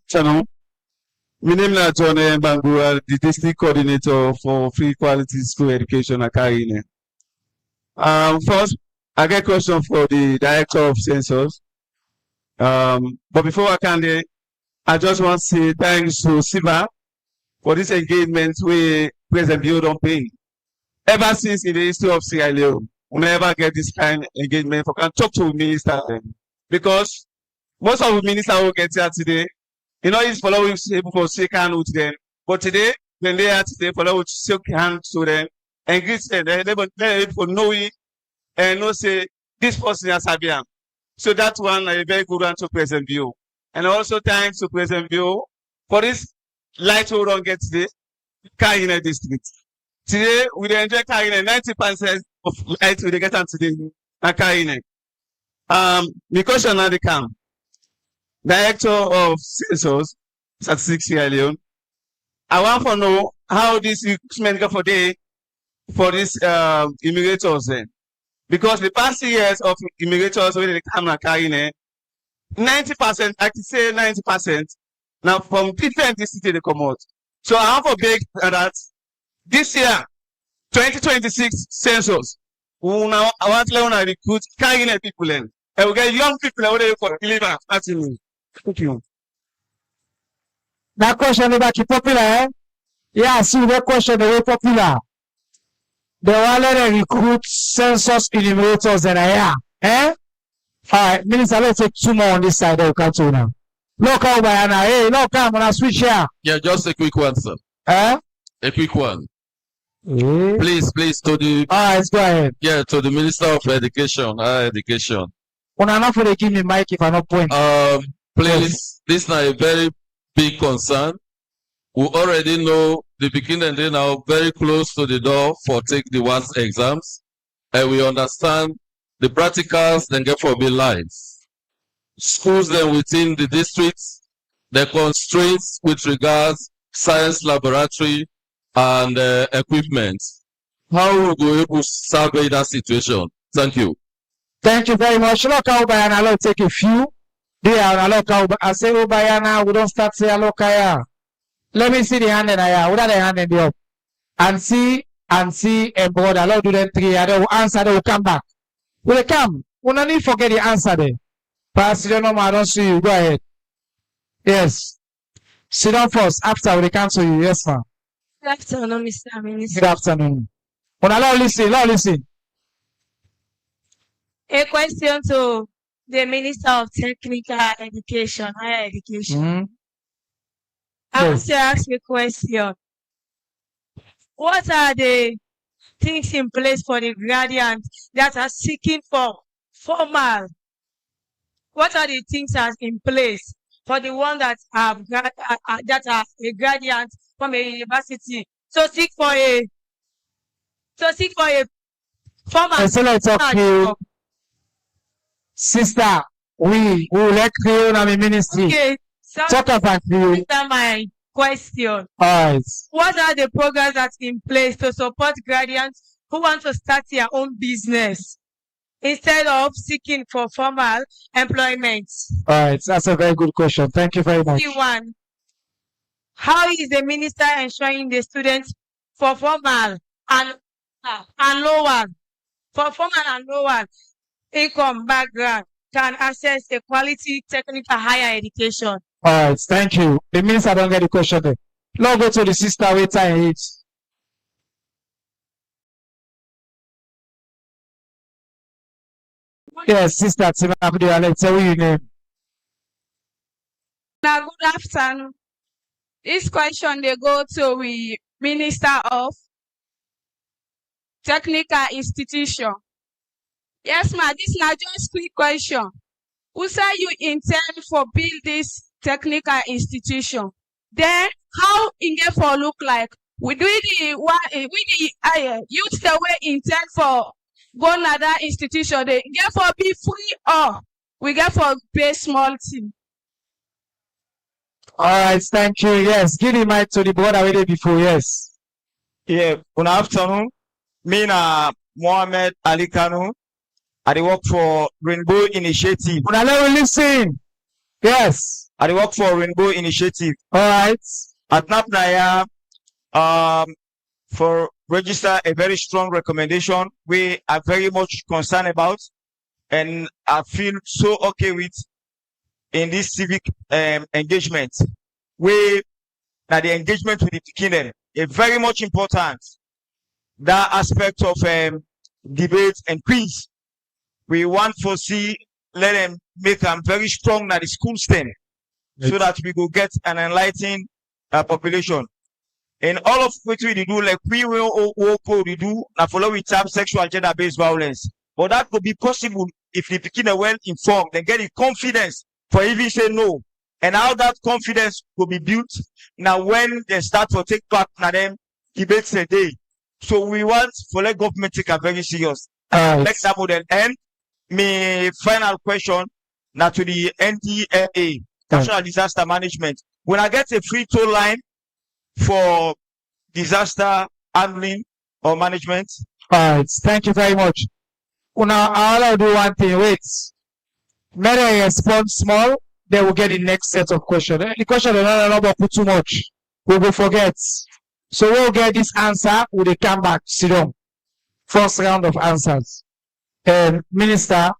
Channel. My name is John Mbangua, the district coordinator for free quality school education at Karene. First, I get a question for the director of census. But before I can, I just want to say thanks to Siva for this engagement where President Bio don't pay. Ever since in the history of Sierra Leone, we never get this kind of engagement for can talk to minister because most of the ministers will get here today. You know, it's following people for shake hand with them. But today, when they are today, follow with shake hands to them and greet them. They're able to know it and know say this person has Sabiam. So that one a very good one to President Bio. And also thanks to President Bio for this light we don't get today, Karene district. Today, we enjoy Karene 90% of light we get on today at Karene. My question now they come. Director of Census, Statistics Sierra Leone. I want to know how this recruitment go for this immigrators then. Because the past years of immigrators when they come to Karene, 90%, I can say 90%, now from different districts they come out. So I have a big that this year, 2026 census, I want to recruit Karene people in. And we get young people that will for deliver. Thank you. That question is very popular, eh? Yeah, see that question is very popular. They want to recruit census enumerators and eh? Alright, Minister, let's take 2 more on this side of the country now. Local Bayana, hey, local, I'm gonna switch here. Yeah, just a quick one, sir. Eh? A quick one. Eh? Please, to the Alright, go ahead. to the Minister of Education, higher education. When I'm not for the give me mic if I not point. Please, this is a very big concern. We already know the beginning they now very close to the door for take the ones exams, and we understand the practicals then get for be live. Schools then within the districts, the constraints with regards science laboratory and equipment. How will we able to survey that situation? Thank you. Thank you very much. Local Bayana, I'll take a few. They are local. I say, oh, Bayana, we don't start say local. Let me see the hand in here. What are the hand in the up? And see, and brother, Lord do them 3. They will answer, they will come back. Will they come? We don't need to forget the answer there. Pastor, you know, I don't see you. Go ahead. Yes. Sit down first. After we cancel you. Yes, ma'am. Good afternoon, Mr. Minister. Good afternoon. Well, now listen. A question to the Minister of Technical Education, Higher Education. Mm-hmm. I want to ask you a question. What are the things in place for the graduates that are seeking for formal? What are the things that are in place for the ones that are a graduate from a university to seek for a formal? So let's talk to you. Sister, we will let you know the ministry. Okay, so talk about you. answer my question. Alright. What are the programs that's in place to support graduates who want to start their own business instead of seeking for formal employment? Alright, that's a very good question. Thank you very much. One, how is the minister ensuring the students for formal and lower income background can access a quality technical higher education? Alright, thank you. The minister don't get the question there. Now go to the sister wait time it. Yes, sister Timabudi, let's tell you your name. Now, good afternoon. This question they go to the Minister of Technical Institution. Yes, ma'am. This is not just quick question. Who say you intend for build this technical institution? Then how it get for look like? we do the one we the youth the way intend for go another institution. They get for be free or we get for pay small team. All right, thank you. Yes, give the mic to the brother waiting before. Yes. Yeah, good afternoon. Me na Mohammed Ali Kanu. I dey work for Rainbow Initiative. Una let me listen. Yes. I dey work for Rainbow Initiative. All right. At Napnaya, for register a very strong recommendation we are very much concerned about, and I feel so okay with in this civic engagement. We now the engagement with the Karene is very much important. That aspect of debate and quiz, we want to see let them make them very strong at the school stand, so that we go get an enlightened population. And all of what we do, like we will do, now follow with term sexual gender-based violence. But that could be possible if the Karene are well informed, they get the confidence for even say no. And how that confidence will be built now when they start to take part in them debates a day. So we want for let government take a very serious. Next that model. And my final question now to the NDLA, National Disaster Management. When I get a free toll line for disaster handling or management. All right, thank you very much. Now I'll do one thing. Wait. May I respond small? Then we'll get the next set of questions. The question is not put too much. We will forget. So we'll get this answer. Will they come back? Sit down. First round of answers. And Minister,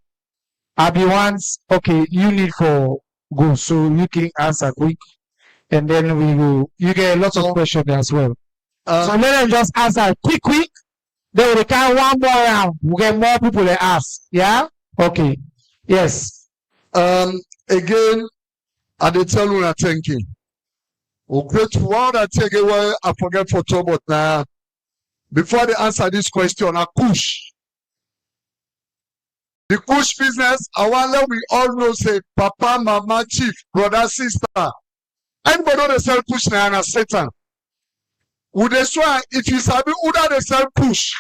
I'll be once. Okay, you need for go, so you can answer quick. And then we will. You get a lot of questions as well. So let them just answer quick. Then we can one more round. We get more people to ask. Yeah. Okay. Yes. Again, I dey tell you thank you. Oh, great word I take away, I forget for two, but now before they answer this question, I push. The push business, I want let we all know say papa, mama, chief, brother, sister. Anybody know they sell push now and Satan. Would they swear if you sabi who that they sell push?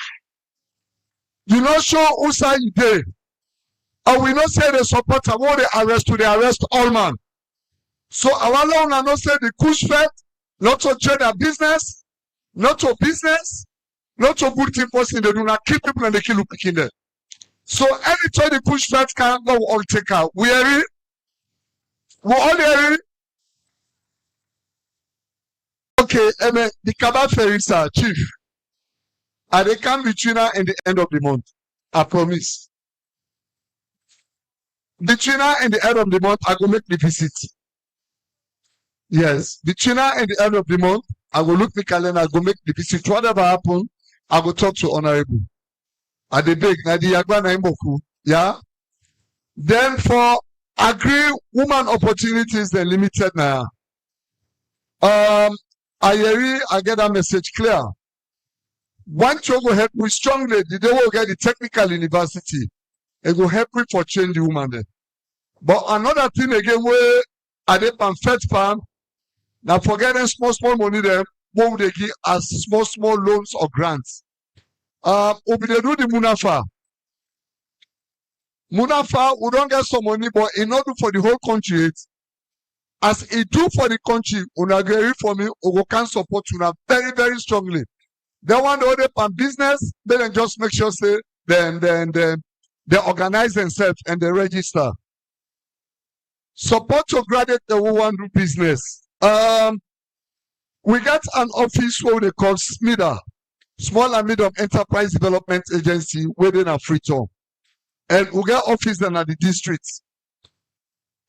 You not sure who say you dey. And we not say the supporter what they arrest all man. So our law now not say the push fed, not to trade their business, not to business, not to good thing person they do not kill people and they kill picking them. So anytime the push fed can go all take out. We are all here. Okay, the Kaba Ferry sir, chief. And they come between now and the end of the month. I promise. Between now and the end of the month, I go make the visit. Yes, between now and the end of the month, I go look the calendar, I go make the visit. Whatever happen, I go talk to Honorable. At the big, na the Yagba na Imboku. Yeah. Then for agree woman opportunities, they're limited now. I get that message clear. One thing will help me strongly. The day will get the technical university. It will help me for change the woman there. But another thing again, where are they pan first farm? Now forgetting small money there, what would they give as small loans or grants? We do the Munafa. Munafa, we don't get some money, but in order for the whole country, as it do for the country, we agree for me, we can support you very, very strongly. They want to open pan business, then just make sure say then they organize themselves and they register. Support to graduate the who want to do business. We got an office where they call SMIDA, Small and Medium Enterprise Development Agency, within a Freetown. And we get office then at the districts.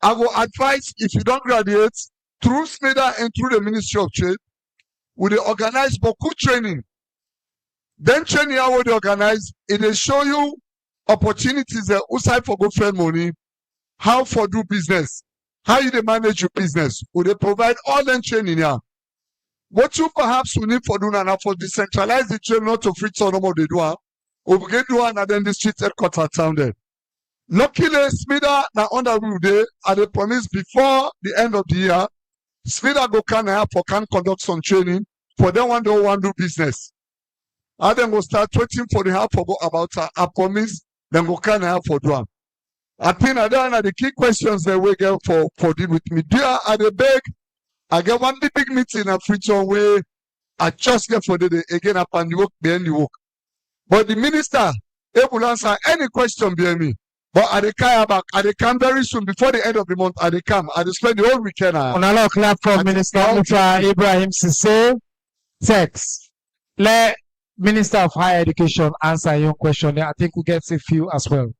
I will advise if you don't graduate through SMIDA and through the Ministry of Trade, we organize beaucoup training. Then training how they organize, it will show you opportunities there outside for go friend money, how for do business, how you manage your business. Will they provide all them training here? What you perhaps will need for doing now for decentralize the training not to free some of the do we get do and then the street headquarters town there. Luckily, SMIDA now under rule day and they promise before the end of the year, SMIDA go can conduct some training for them one don't want to do business. And then go start waiting for the help about upcoming, then go can help for them. I think I don't know the key questions that we get for deal with me. Dear, I beg, I get one big meeting at Freetown where I just get for the day again upon the work, behind the work. But the minister, he will answer any question behind me. But I dey come back, I dey come very soon before the end of the month. I dey come, I dey spend the whole weekend. On a clap for Minister Musa Ibrahim Sise. Text. Let Minister of Higher Education answer your question. I think we get a few as well.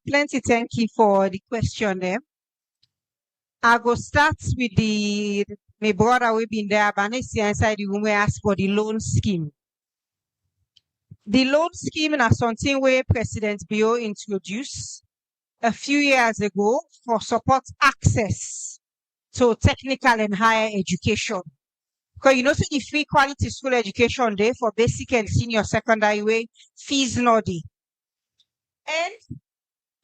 Plenty thank you for the question there. I go start with my brother we been there, but I see inside the room we ask for the loan scheme. The loan scheme is something where President Bio introduced a few years ago for support access to technical and higher education. Because you know, so the free quality school education there for basic and senior secondary way, fees not there. And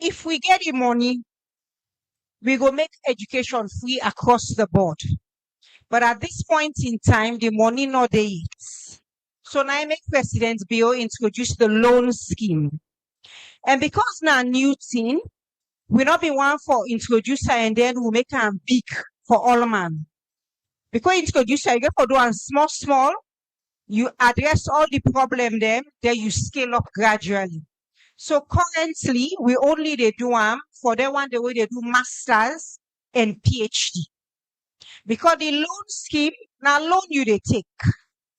if we get the money, we go make education free across the board. But at this point in time, the money not there yet. So now I make President Bio introduce the loan scheme. And because now new thing, we not be one for introducer and then we make them big for all man. Because introducer, you get for doing small, you address all the problem then you scale up gradually. So currently, we only they do for the one the way they do masters and PhD. Because the loan scheme, now loan you they take.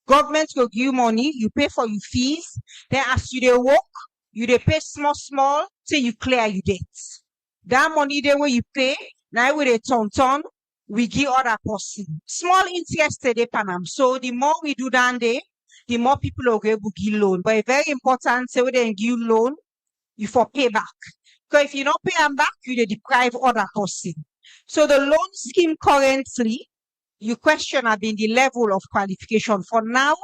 Government will give you money, you pay for your fees, then as you they work, you they pay small, till you clear your debts. That money the way you pay, now we they turn, we give other person. Small interest they panam. So the more we do that day, the more people will be able to give loan. But it's very important, so they give loan, you for pay back. Because if you don't pay them back, you they deprive other person. So the loan scheme currently, you question have been the level of qualification for now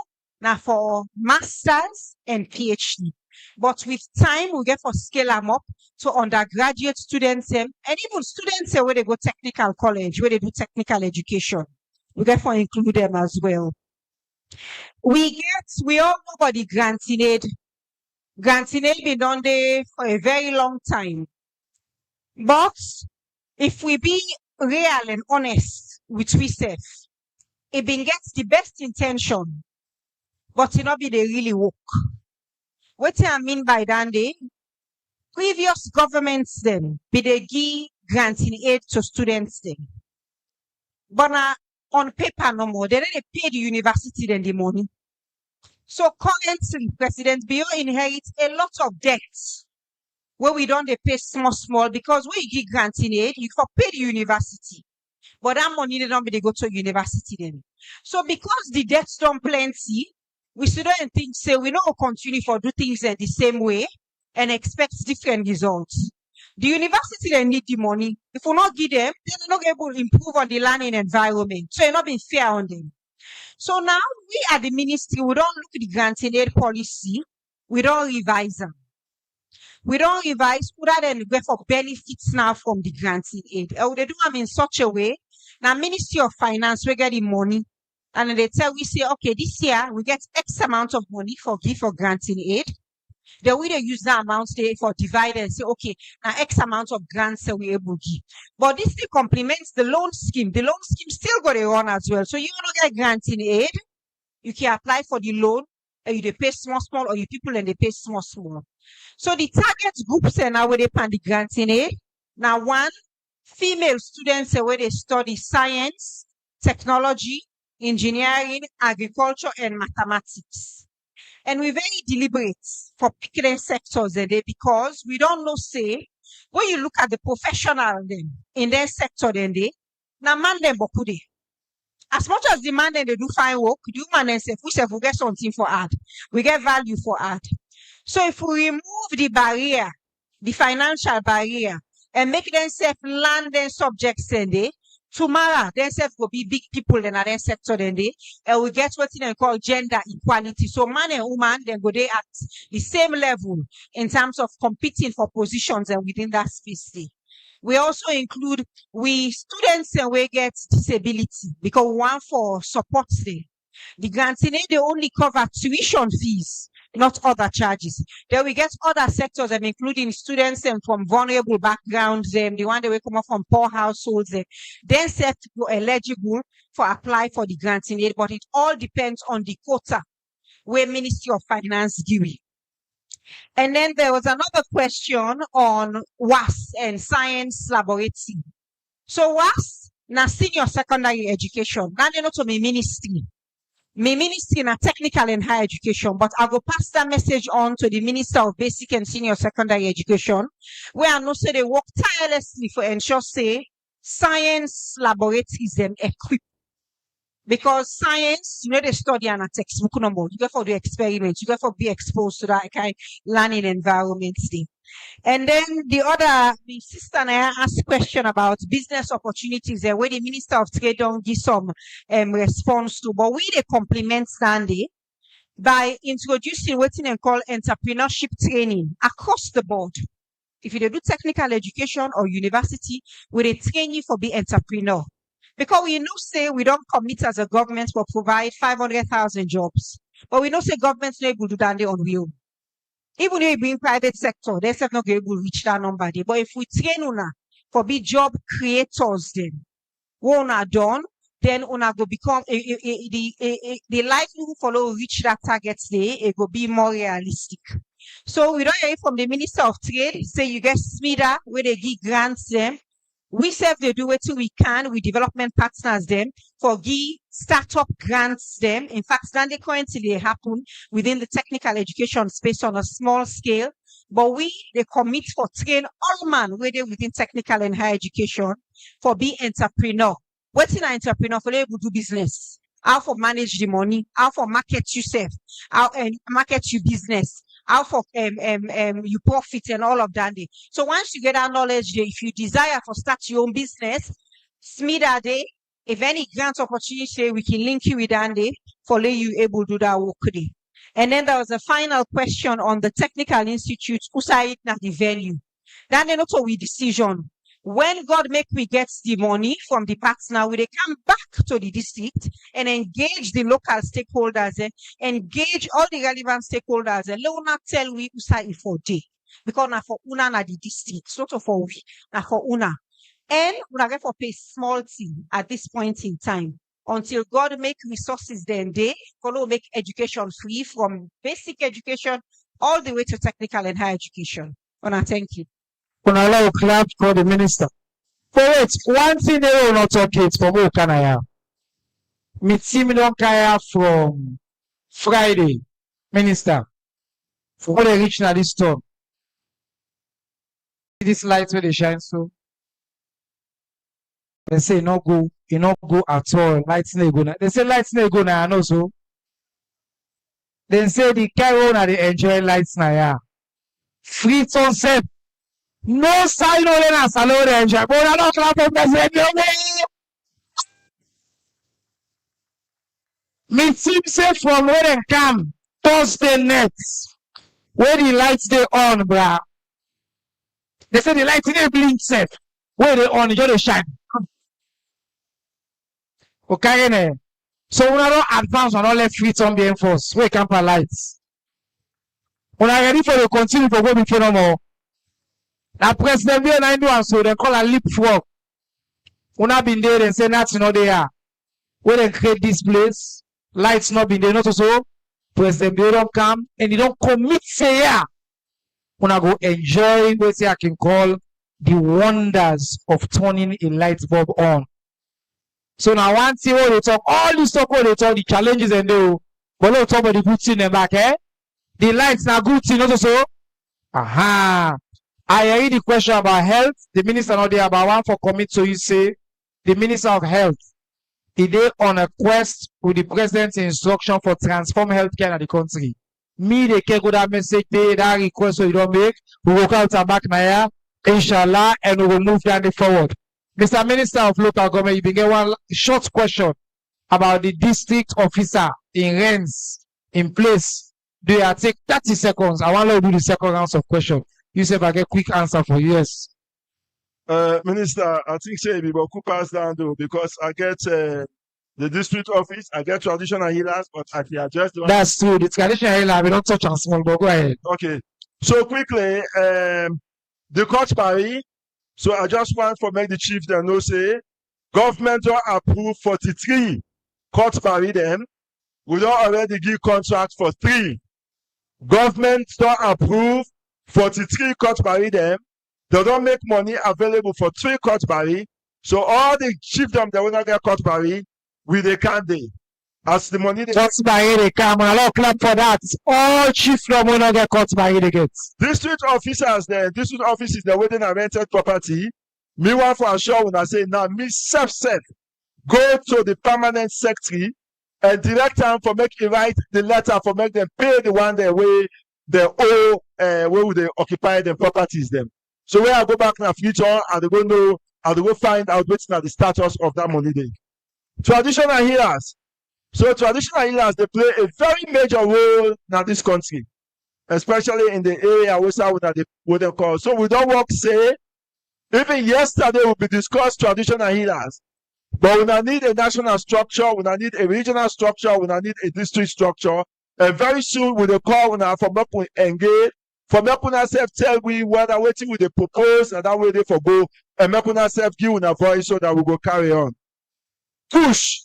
for masters and PhD. But with time, we get for scale them up to undergraduate students and even students where they go technical college, where they do technical education. We get for include them as well. We all know about the granting aid. Granting aid been done there for a very long time. But if we be real and honest with ourselves, it been gets the best intention, but it not be they really work. What I mean by that day, previous governments then be they give granting aid to students then. But now on paper no more, they pay the university then the money. So currently, President Bio inherits a lot of debts where we don't they pay small because when you give granting aid, you can pay the university. But that money they don't be they go to university then. So because the debts don't plenty, we still don't think say we not continue for do things in the same way and expect different results. The university they need the money. If we not give them, they're not able to improve on the learning environment. So it's not being fair on them. So now we at the ministry, we don't look at the granting aid policy, we don't revise them. We don't revise rather than go for benefits now from the granting aid. They do them in such a way. Now, Ministry of Finance, we get the money, and then they tell we say, okay, this year we get X amount of money for granting aid. Then we use that amount there for divide and say, okay, now X amount of grants we able to give. But this still complements the loan scheme. The loan scheme still got a run as well. So you don't get granting aid, you can apply for the loan, and you pay small, or you people and they pay small. So the target groups are now where they pay the granting aid. Now one, female students where they study science, technology, engineering, agriculture, and mathematics. And we're very deliberate for picking sectors there because we don't know, say, when you look at the professional then in their sector then they, now man them boku dey. As much as the man then they do fine work, the woman and say, we get something for art. We get value for art. So if we remove the barrier, the financial barrier, and make themselves learn their subjects then they, tomorrow themselves will be big people in their sector then they, and we get what they call gender equality. So man and woman then go they at the same level in terms of competing for positions and within that space. We also include students and we get disability because we want for support there. The grantee they only cover tuition fees, not other charges. Then we get other sectors, including students from vulnerable backgrounds, the one that will come up from poor households, then set eligible for apply for the granting aid, but it all depends on the quota where Ministry of Finance give it. And then there was another question on WAS and science laboratory. So WAS na senior secondary education. Now they not to me ministry. My ministry na technical and higher education, but I go pass that message on to the Minister of Basic and Senior Secondary Education, where I know say they work tirelessly for ensure say science laboratories them equipped. Because science, they study on a textbook no more. You go for the experiments, you go for be exposed to that kind of learning environments thing. And then the sister and I asked question about business opportunities where the Minister of Trade don't give some response to, but we they complement Sandy by introducing what they call entrepreneurship training across the board. If you do technical education or university, we they train you for be entrepreneur. Because we know say we don't commit as a government for provide 500,000 jobs, but we know say governments not able to do that on real. Even if you bring private sector, they say not able to reach that number there. But if we train una for be job creators, then what una done, then una go become the likelihood follow reach that target there, it will be more realistic. So we don't hear from the Minister of Trade say you get SMIDA where they give grants them. We serve they do it till we can with development partners them for give startup grants them. In fact, they currently they happen within the technical education space on a small scale. But they commit for train all man whether within technical and higher education for be entrepreneur. What's an entrepreneur for able to do business? How for manage the money, how for market yourself, how market your business, how for you profit and all of that. So once you get that knowledge, if you desire to start your own business, SMIDA day, if any grant opportunity, we can link you with Andy for let you able to do that work day. And then there was a final question on the technical institute, who say not the value. Then they not with decision. When God make we get the money from the partner, we they come back to the district and engage the local stakeholders, engage all the relevant stakeholders, and let una tell we usai for day. Because na for una na the district, not for we, na for una. And we are for pay small thing at this point in time until God make resources then they follow make education free from basic education all the way to technical and higher education. Una, thank you. On allow clap for the minister. For it, one thing they will not talk it from who can I have. Me team don't care from Friday, minister. For all they reach now this storm. This light where they shine so. They say no go, you not go at all. Lights no go now. They say lights no go now, I know so. Then say the Karene and they enjoy lights now, yeah. Free sunset. No sign of an salon enjoy. But I don't clap for president. Me team say from where they come Thursday next. Where the lights they on, bruh. They say the lights they blink set. Where they on, you just shine. Okay, so we don't advance on all left feet on the enforce. We camp our lights. We are ready for the continue for go before no more. Now president we na do and so they call a leapfrog. We not been there and say nothing not there. Where they create this place, lights not been there, not so. President they don't come and they don't commit say yeah. We not go enjoy what I can call the wonders of turning a light bulb on. So now one thing what they talk, all this talk what they talk, the challenges and they but they talk about the good thing in back, eh? The lights are good thing, not so. Aha. I heard the question about health. The minister not there about one for commit. So you say the minister of health, he dey on a quest with the president's instruction for transform healthcare in the country. Me they can go that message there, that request so you don't make. We will come back now, inshallah, and we will move down the forward. Mr. Minister of Local Government, you been get one short question about the district officer in Rennes in place. Do you take 30 seconds? I want to do the second round of question. You say if I get quick answer for yes. Minister, I think say we will pass down though because I get the district office, I get traditional healers, but I can address the one. That's true. The traditional healer, we don't touch on small, but go ahead. Okay. So quickly, the court party. So I just want to make the chief them know say government don't approve 43 court party them. We don't already give contract for 3. Government don't approve 43 court party them. They don't make money available for 3 court party. So all the chiefdom that will not get court party, with the candidate. As the money they Court by they come on a lot clap for that. All chiefdom will not get caught by the gates. district officers, the district offices, they're waiting a rented property. Me want for sure when I say now, me self go to the permanent secretary and direct them for make it write the letter for make them pay the one they way they owe where would they occupy the properties them. So when I go back in the future and they go know and they go find out what's now the status of that money they. Traditional healers. So traditional healers they play a very major role in this country, especially in the area where they call. So we don't work say even yesterday we discussed traditional healers. But we don't need a national structure, we don't need a regional structure, we don't need a district structure. And very soon we will call from up we engage, from up on ourselves tell we whether waiting with the propose and that way they for go, and up on ourselves give a voice so that we go carry on. Push.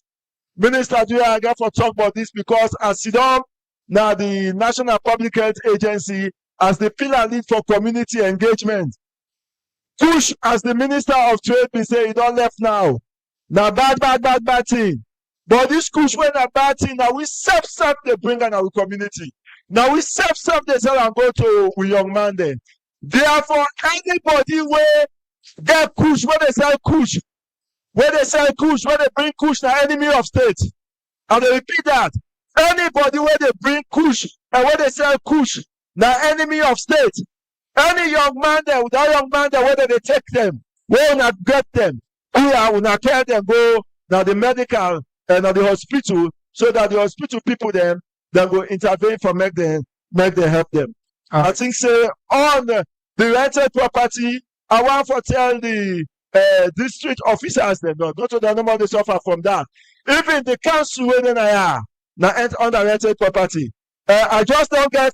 Minister, do I get for talk about this because as SIDOM, now the National Public Health Agency as the pillar lead for community engagement. Push as the Minister of Trade be say he don't left now. Now bad thing. But this push when a bad thing, now we self they bring in our community. Now we self they sell and go to we young man then. Therefore, anybody where they push, when they sell push, when they bring kush na enemy of state. And they repeat that. Anybody where they bring kush and where they sell kush na enemy of state. Any young man there, that young man there, whether they take them, where not get them, who not care them go now the medical and the hospital, so that the hospital people them then go intervene for make them help them. I think say on the rented property, I want to tell the district officers them not to the number they suffer from that. Even the council where they are now on the rented property. I just don't get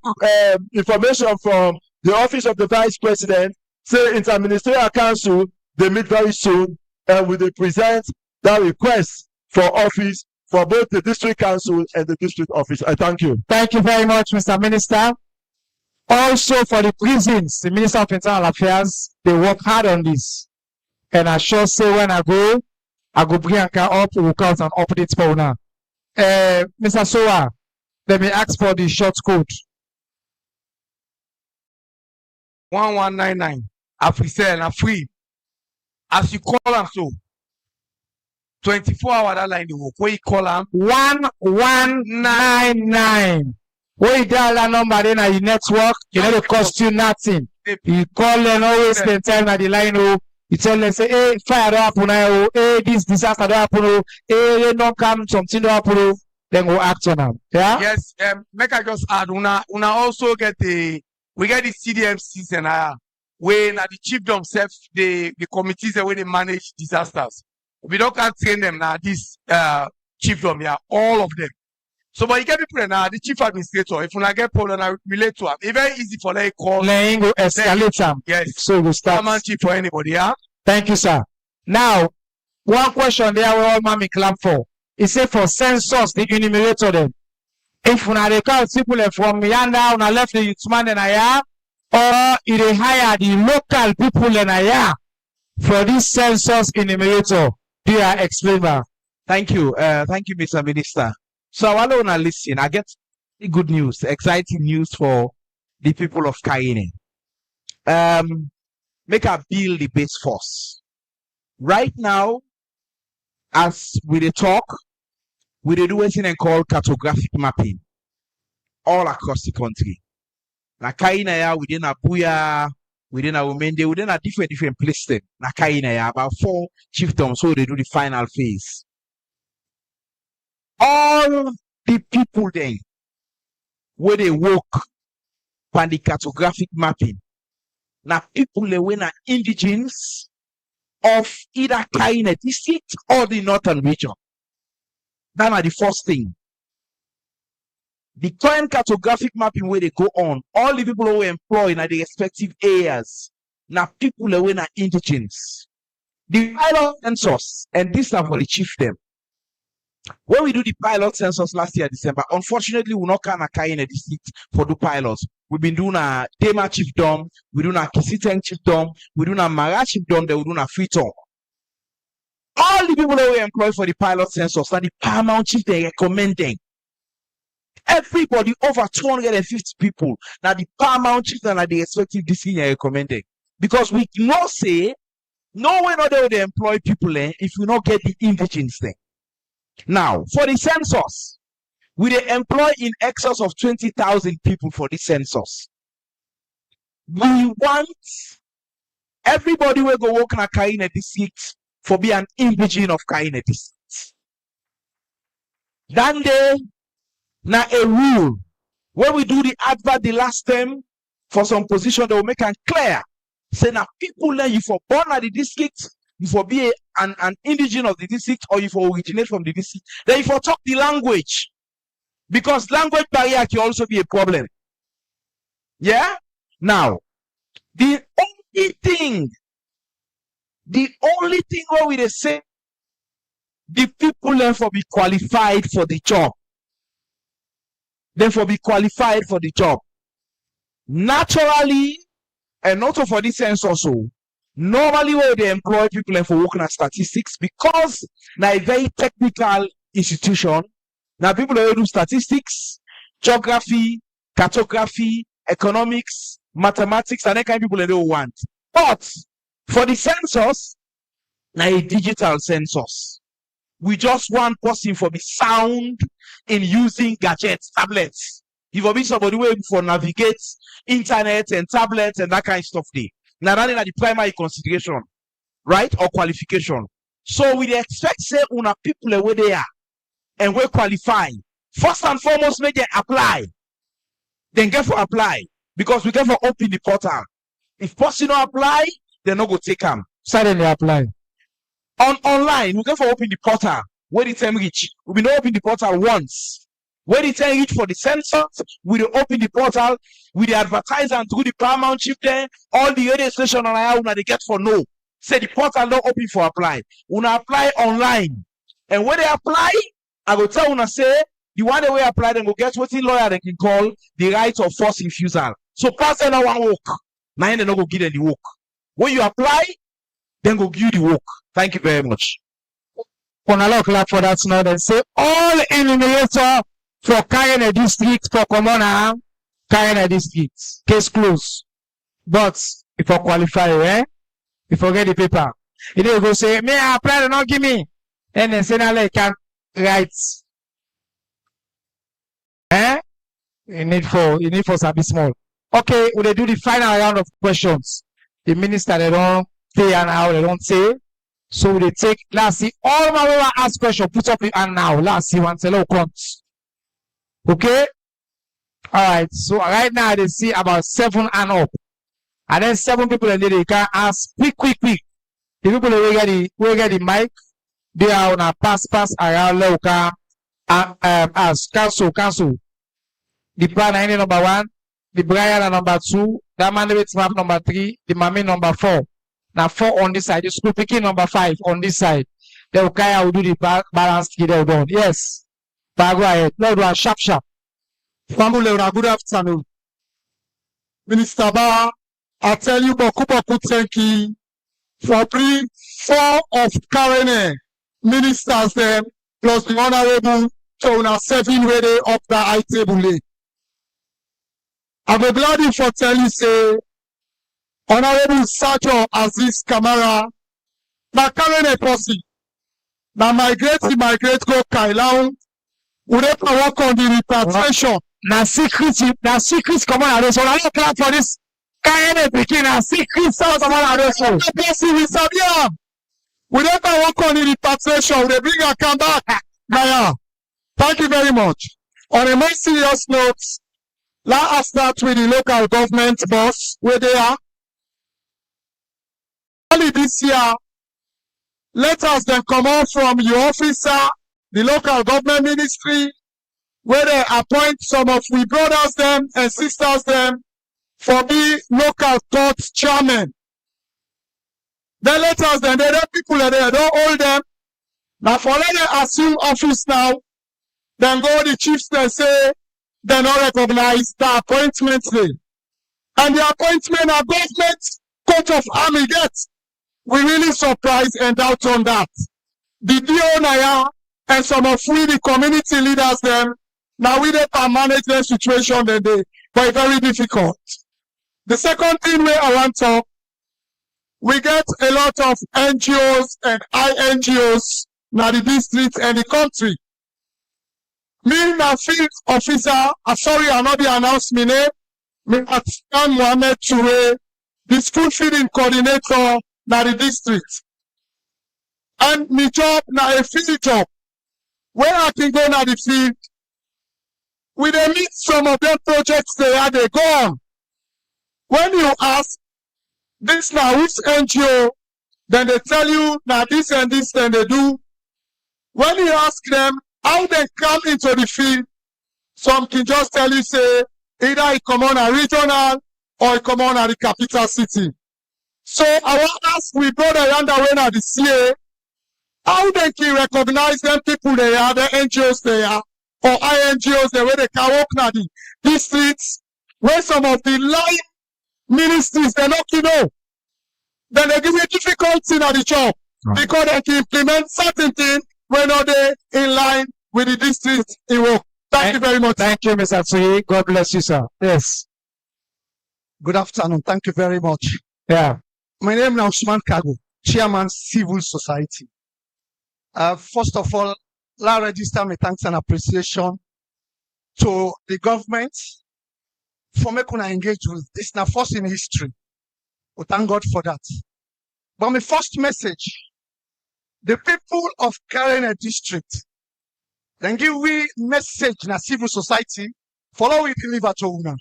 information from the office of the vice president. Say interministerial council they meet very soon and will they present that request for office for both the district council and the district office. I thank you. Thank you very much, Mr. Minister. Also for the prisons, the Minister of Internal Affairs, they work hard on this. And I sure say when I go bring a car up, we'll count an update for now. Mr. Soa, let me ask for the short code. 1199. Africell and free. As you call them so. 24-hour that line they work. Where you call them 1199. When you dial that number then at your network, you know it cost you nothing. You call them always spend time at the line. You tell them say, hey, fire don't happen now. Hey, this disaster don't happen. Hey, they don't come, something don't happen. Then go act on them. Yeah. Yes. Make I just add. Una also get we get the CDMCs and when the chiefdom themselves, the committees the way they manage disasters. We don't can train them now. This chiefdom, yeah, all of them. So, but you get people now, the chief administrator. If you get problem, I relate to them. It's very easy for them to call. Then go escalate them. Yes. So we start. Chief for anybody, yeah. Thank you, sir. Now, one question there we all mommy clap for. It say for census the enumerator them. If una dey count people from yonder, una left the youthman in aya, or if they hire the local people in aya for this census enumerator. Do you explain that? Thank you. Thank you, Mr. Minister. So I want to listen. I get good news, exciting news for the people of Karene. Make a build the base force. Right now, as we dey talk, we dey do anything called cartographic mapping all across the country. Na Karene within Abuja, within Umende, within a different places. Na Karene about 4 chiefdoms, so they do the final phase. All the people then, where they work on the cartographic mapping, now people they were indigenous, of either Karene district or the northern region. That are the first thing. The current cartographic mapping where they go on, all the people who are employed in the respective areas, now people who are indigenous. The pilot census, and this is for the chiefdom. When we do the pilot census last year, December, unfortunately, we not can Karene district for the pilots. We've been doing a Tema chiefdom, we doing a Kisiteng chiefdom, we doing a Mara chiefdom, then we doing a Freetown. All the people who were employed for the pilot census, and the paramount chief they recommending. Everybody over 250 people, now the paramount chief and the respective district are recommending. Because we not say, no way not they employ people if we not get the indigenous thing. Now, for the census, we they employ in excess of 20,000 people for the census. We want everybody will go work in a Karene district for be an indigene of Karene district. Then they now a rule when we do the advert the last time for some position they will make it clear. Say now people there you for born at the district, you for be an indigene of the district, or you for originate from the district, then you for talk the language. Because language barrier can also be a problem. Yeah? Now, the only thing where we say the people then for be qualified for the job. Then for be qualified for the job. Naturally, and not for this sense also, normally where they employ people for working at statistics, because now a very technical institution, now people who do statistics, geography, cartography, economics, mathematics, and that kind of people they don't want. But for the census, now a digital census. We just want person for be sound in using gadgets, tablets. If you be somebody who for navigate internet and tablets and that kind of stuff there. Now that is the primary consideration, right? Or qualification. So we expect say una people where they are and we qualify. First and foremost, make them apply. Then get for apply. Because we get for open the portal. If person not apply, they not go take them. Suddenly apply. Online, we get for open the portal. Where the time reach. We not open the portal once. Where the time reach for the census, we dey open the portal, we dey advertise and through the paramount chief there, all the radio station on air una they get for no. Say the portal not open for apply. Una apply online. And when they apply, I go tell una say the one that we apply, then go get what the lawyer they can call the right of forced refusal. So pass them one work. Now they not go give them the work. When you apply, then go give you the work. Thank you very much. On a lot clap for that now, then say all enumerator for Karene district for Commoner, Karene district. Case closed. But if I qualify, if I get the paper, you go say, me I apply, they not give me. And then say, now I can't write. You need for Sabi small. Okay, when they do the final round of questions, the minister they don't pay and how they don't say. So they take, let's see, all my will ask question, put up your hand now. Let's see once hello comes. Okay? Alright, so right now they see about 7 and up. And then 7 people and they can ask quick. The people who get the mic, they are on a pass around local ask cancel. The plan number 1, the Brian number 2, the mandate map number 3, the Mami number 4. Now 4 on this side, the school picking number 5 on this side. The Ukaya will do the balance together done. Yes. But go ahead. No, do a sharp. Family, good afternoon. Minister Ba, I tell you, Boku thank you for bringing 4 of Karene ministers them, plus the honorable to 7 where they up the high table. I'm glad for tell you say, Honorable Sergio Aziz Kamara, na Karene posse, na migrate go Kailau, we don't work on the repatriation. Na secret come on, so I don't clap for this. Karene begin a secret sound come on, so. We sabi we don't work on the repatriation, we bring a come back. Naya, thank you very much. On a more serious note, let us start with the local government boss, where they are. Early this year, Letters then come out from your officer, the local government ministry, where they appoint some of we brothers them and sisters them for be local court chairman. The letters then they people are there, don't hold them. Now for let them assume office now, then go the chiefs they say they not recognize the appointment day. And the appointment of government court of army gets. We really surprised and doubt on that. The DO Naya and some of we the community leaders them, now we they can manage the situation that they but very difficult. The second thing we I want to talk, we get a lot of NGOs and INGOs now the district and the country. Me now field officer, sorry I not be announced my name, me Atikan Mohammed Toure, the school feeding coordinator now the district. And my job now a field job. Where I can go now the field, we dey meet some of them projects they are they go on. When you ask this now which NGO, then they tell you now this and this then they do. When you ask them how they come into the field, some can just tell you say either it come on a regional or it come on at the capital city. So I want to ask we brother yonder when at the CA, how they can recognize them people they are, the NGOs they are, or INGOs the way they can work now the districts, where some of the line ministries they not know. Then they give you difficulty in the job because they can implement certain things when not they in line with the district in work. Thank you very much. Thank you, Mr. Tsuyi. God bless you, sir. Yes. Good afternoon. Thank you very much. Yeah. My name is Usman Kago, Chairman Civil Society. First of all, I register my thanks and appreciation to the government for making us engage with this. Now, first in history. We thank God for that. But my first message, the people of Karene district, then give we message in a civil society, follow it deliver to una.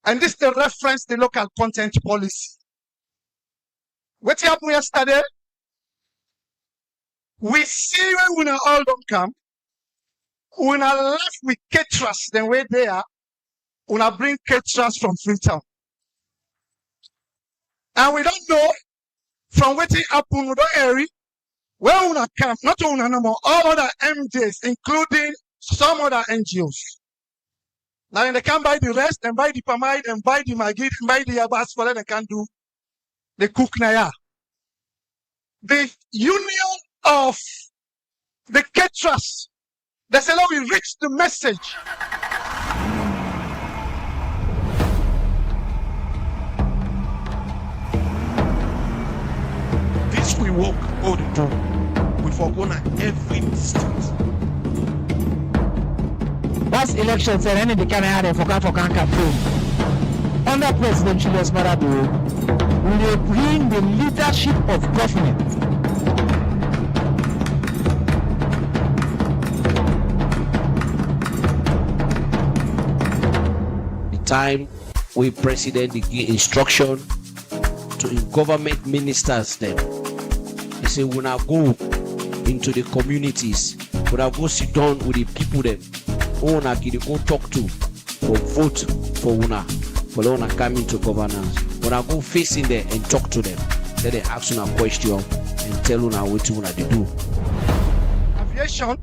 And this the reference the local content policy. What happened yesterday? We see when we all don't come, when I left with caterers, then we're there, when I bring caterers from Freetown. And we don't know from what happened with the area, where we come, not only no more, all other MJs, including some other NGOs. Now they can buy the rest, and buy the pomade, and buy the maggi, and buy the yabas, for they can do the cook naya. The union of the caterers, they say, we reach the message. This we walk all the time. We forgone every district. That's elections and any can have for campaign. Under President Julius Maradu, we will bring the leadership of government. The time we president the instruction to government ministers them. They say when I go into the communities, when I go sit down with the people them, when I go talk to or vote for una, for una come into governance. When I go facing there and talk to them, then they ask una question and tell una what una they do. Aviation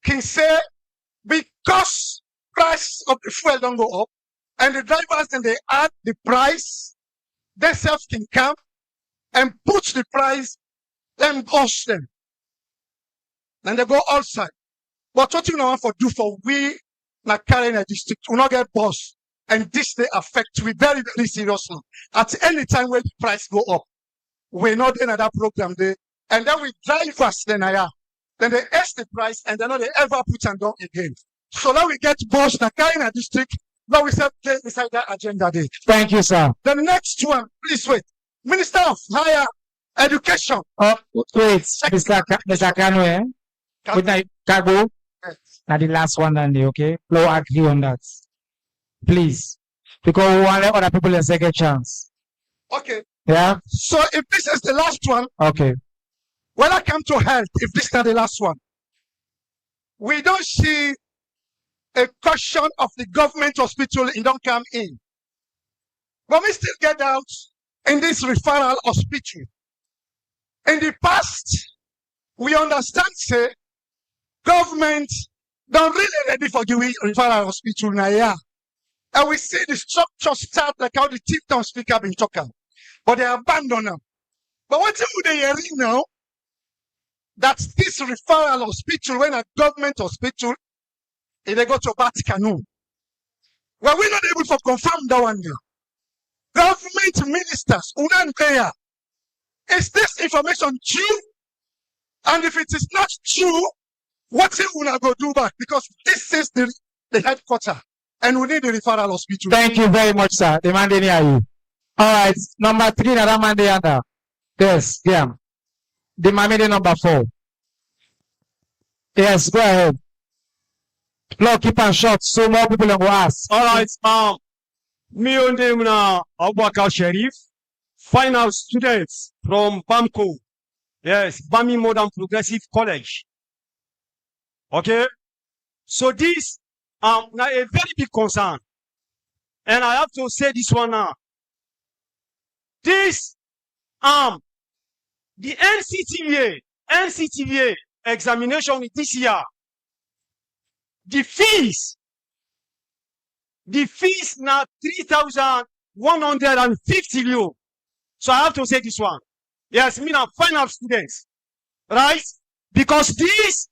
can say because price of the fuel don't go up, and the drivers then they add the price, they self can come and put the price, then bust them. Then they go outside. But what you know for do for we na Karene district, we not get boss. And this they affect we very, very seriously. At any time when the price go up, we're not in that program there. And then we drive us then Then they ask the price and then they ever put them down again. So now we get boss na Karene district. Now we said play beside that agenda day. Thank you, sir. The next one, please wait. Minister of Higher Education. Oh, wait, Mr. Karene. Good night, Kago. Now the last one, Andy, okay? We'll agree on that. Please. Because we want other people a second chance. Okay. Yeah? So if this is the last one, okay. When I come to health, if this is not the last one, we don't see a question of the government hospital, it don't come in. But we still get out in this referral hospital. In the past, we understand, say, government don't really ready for giving referral hospital now, yeah. And we see the structure start like how the chief town speaker been talking. But they abandon them. But what do they hearing now? That this referral hospital, when a government hospital, if they go to Vatican, well, we're not able to confirm that one now. Government ministers, Unan, is this information true? And if it is not true, what if we not go do back? Because this is the headquarters, and we need the referral hospital. Thank you very much, sir. The man near you. All right, number 3, another man there. Yes, yeah. The man number 4. Yes, go ahead. Look, keep on short so more people will ask. All right, me on them now, Abubakar Sharif, final students from BAMCO. Yes, Bami Modern Progressive College. Okay? So this now a very big concern. And I have to say this one now. This the NCTVA examination this year, the fees now 3,150 euro. So I have to say this one. Yes, me now final students, right? Because this,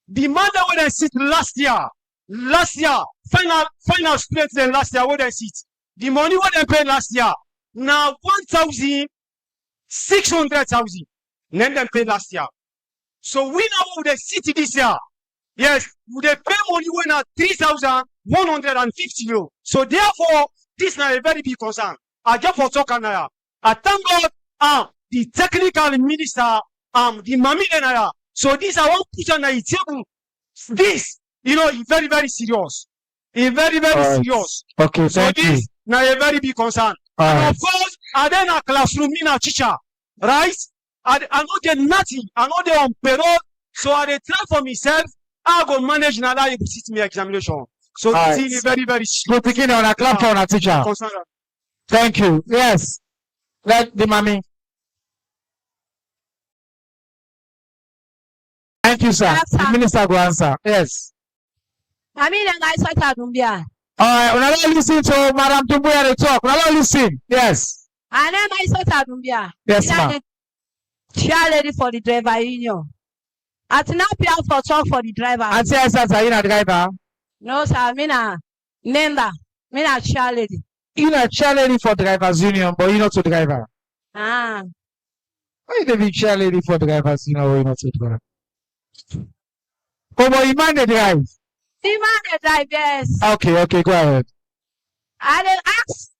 the matter when I sit last year, final students then last year when I sit, the money what they paid last year, now 1,600,000. Then they paid last year. So we now with the city this year, yes, would they pay money when at 3,150 euro. So therefore, this is now a very big concern. I just for talking now. I thank God, the technical minister, the Mami Enaya. So this I want to put on the table. This, is very, very serious. It's very, very serious. Okay, so thank this you. now a very big concern. And of course, I then a classroom in a teacher, right? I not get nothing. I know they on payroll. So I try for myself. I go manage now that you sit me examination. So All this is very, very serious. Good beginning on a clap for a teacher. Thank you. Yes. Let the mommy. Thank you, sir. The minister go answer. Yes. I mean, I saw Tadumbia. All right. When I don't listen to Madam Tumbuya they talk, when I don't listen. Yes. And then I saw Tadumbia. Yes, ma'am. Chair lady for the driver union. At now, for talk for the driver. And say, sir, are you a driver? No, sir. I mean, member. Me a chair lady. You a chair lady for drivers union, but you not a driver. Ah. Why you be chair lady for drivers union, but you not a driver? Oh, but you mind the drive? The man the drive, yes. Okay, go ahead. And they ask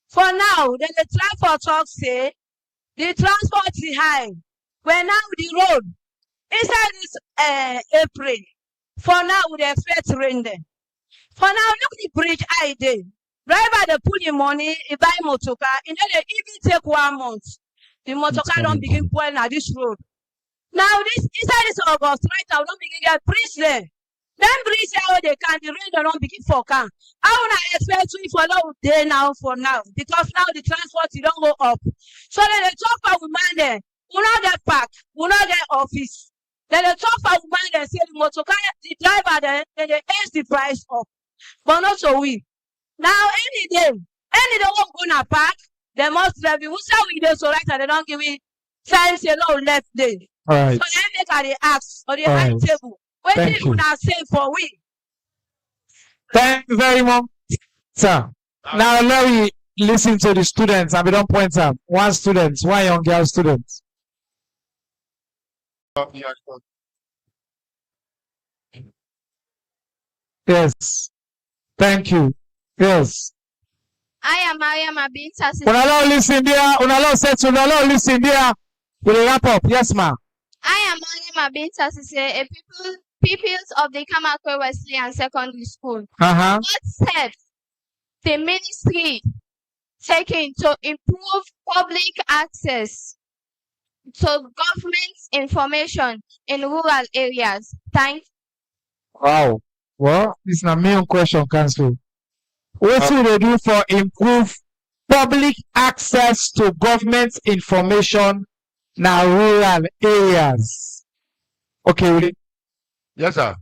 for now, then the transport talk say the transport is high. When now the road inside this April. For now, we expect rain there. For now, look the bridge high there. Driver they put the money, he buy motor car, and then they even take 1 month. The motor car don't begin pouring at this road. Now this inside this August, right now, don't begin get bridge there. Then bridge how they can, the rain don't begin for car. I wanna expect to for now day now for now. Because now the transport you don't go up. So then they talk about women there. We not get park, we not get office. Then they talk about women there, say the motor car, the driver there, then they raise the price up. But not so we. Now any day won't go na park, they must drive you. Who's how we do so right and they don't give me time say no left day. All right. So then make they ask or the All high right. table. What Thank did you. you not say for we? Thank you very much, sir. Now let me listen to the students and we don't point out. One young girl student. Yes. Thank you. Yes. I am Abinta. Una don't listen there. Una don't settle. Una don't listen there. We'll wrap up. Yes, ma'am. I am Abinta. A pupils of the Kamakwe Wesleyan Secondary School. What steps the ministry taking to improve public access to government information in rural areas. Thanks. Wow. Well, this is a main question, Council. What will they do for improve public access to government information na rural areas? Okay, Willie. Yes, sir.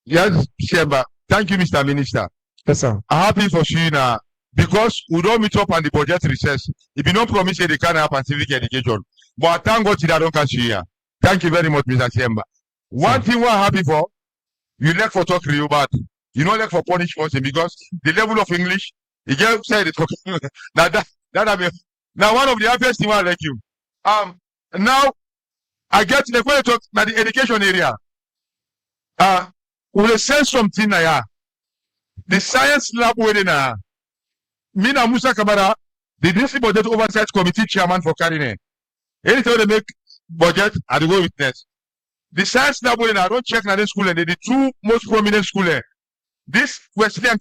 Yes, Shemba. Thank you, Mr. Minister. Yes, sir. I'm happy for you now because we don't meet up on the budget recess. If you don't promise they can't happen civic education. But thank God that don't catch you here. Thank you very much, Mr. Shemba. One thing we're happy for, you like for talk real bad. You don't like for punish person because the level of English, you just said it. Now now one of the happiest thing I like you. Now I get to the question talk now the education area. We will send something now. The science lab within Mina Musa Kamara, the district budget oversight committee chairman for Karene. Anytime they make budget, I go witness. The science lab within I don't check na the school and the two most prominent school. This Wesleyan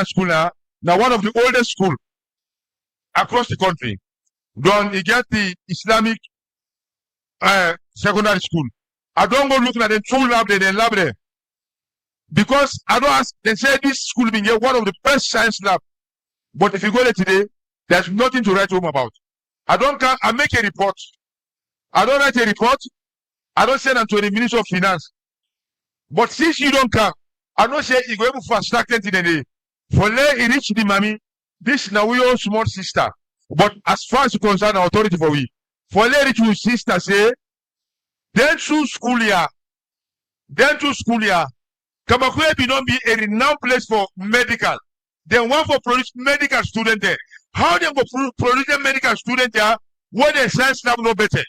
school now one of the oldest school across the country. Then you get the Islamic secondary school. I don't go looking at the two lab there, the lab there. Because I don't ask, they say this school being one of the best science lab. But if you go there today, there's nothing to write home about. I make a report. I don't write a report. I don't send them to the Minister of Finance. But since you don't come, I don't say you go able to fast track it in the day. For let it reach the mommy, this now we own small sister. But as far as you concern our authority for we, for let it your sister say, then to school year. Kamakwe be not be a renowned place for medical. Then one for produce medical student there. How they go produce a medical student there? What the science lab no better.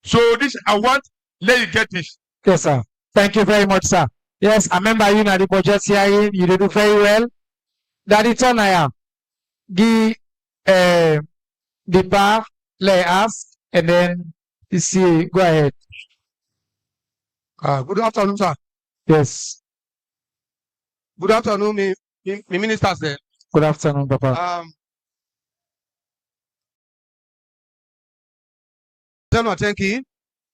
So this I want let you get this. Yes, sir. Thank you very much, sir. Yes, I remember you na the budget hearing. You did do very well. That it's on I am. The bar, let ask, and then you see. Go ahead. Good afternoon, sir. Yes. Good afternoon, me ministers there. Good afternoon, Papa. Thank you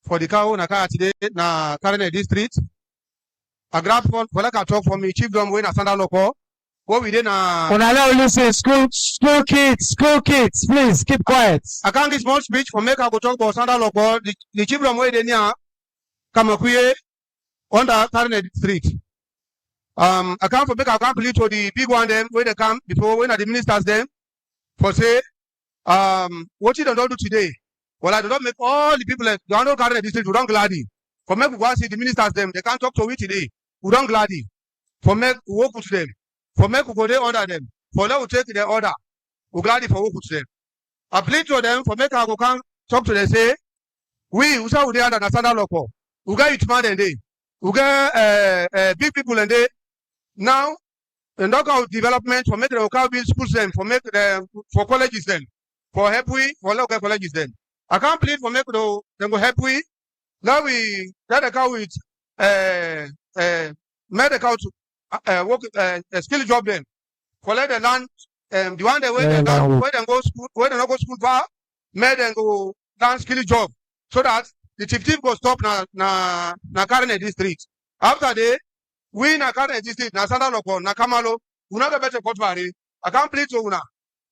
for the cow na car today na Karene district. I grab one for like I talk for me chief drum when I stand local. What we did na. When I now listen, school kids, please keep quiet. I can't give small speech for make I go talk about stand local. The chief drum way they near Kamakwe under Karene district. I can't for make I can't believe to the big one them where they come before when the ministers them for say what you don't do today. Well, I do not make all the people like the Karene district who don't gladdy. For make we go see the ministers them, they can't talk to we today. We don't gladdy. For make we work with them. For make we go there under them. For let we take their order. We gladdy for work with them. I plead to them for make I go come talk to them say, we say we under the standard local. We got youth man and they. We got big people and they. Now, the local development for make the local build schools them, for make for colleges them, for help we for local colleges them. I can't plead for make them go help we. Now we get a cow with medical to work a skill job then. For let the land the one they where they go school where they not go school far, made them go land skill job. So that the chief go stop na Karene district. After they we na Karene district na Sanda Loko na Kamalo, we not get better court value. I can't plead to una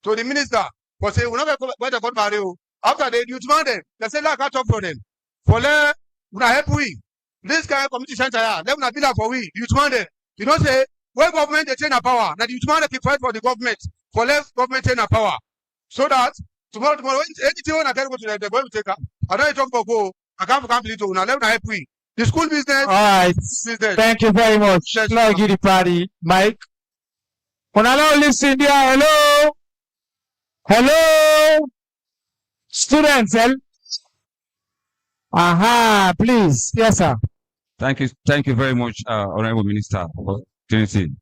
to the minister for say we not get better court value. After they you demand them, they say like I talk for them. For let una help we. This kind of community center here, let una be that for we. You demand them. You don't say when government they change the power, that you demand to fight for the government. For let government change the power. So that tomorrow anything when I tell go to them, they're going to take up. I don't talk for go. I can't complete to una let una help we. The school business. All right. Business. Thank you very much. Now give the party, Mike. When I now listen there, hello, students, aha, please, yes, sir. Thank you very much, Honorable Minister, for opportunity.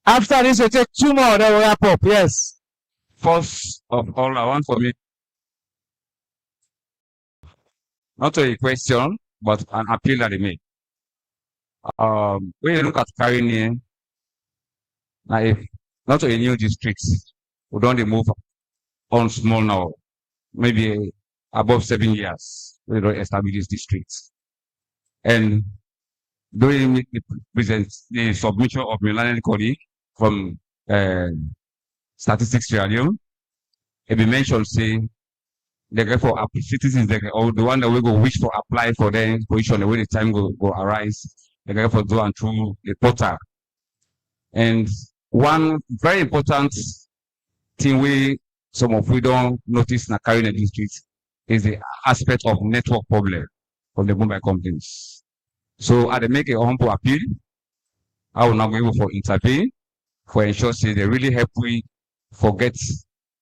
After this, we take 2 more, then we'll wrap up. Yes. First of all, I want for me not a question, but an appeal that they make. When you look at Karene, now if not a new district, we don't move on small now. maybe above 7 years. We don't establish this district. And during the submission of my learned colleague from Statistics Sierra Leone, it be mentioned say they go for citizens, or the one that we go wish for apply for their position, when the time go arise, they go for do and through the portal. And one very important thing we some of we don't notice in the Karene district is the aspect of network problem for the mobile companies. So I make a humble appeal. I will not be able to intervene for ensure say they really help we forget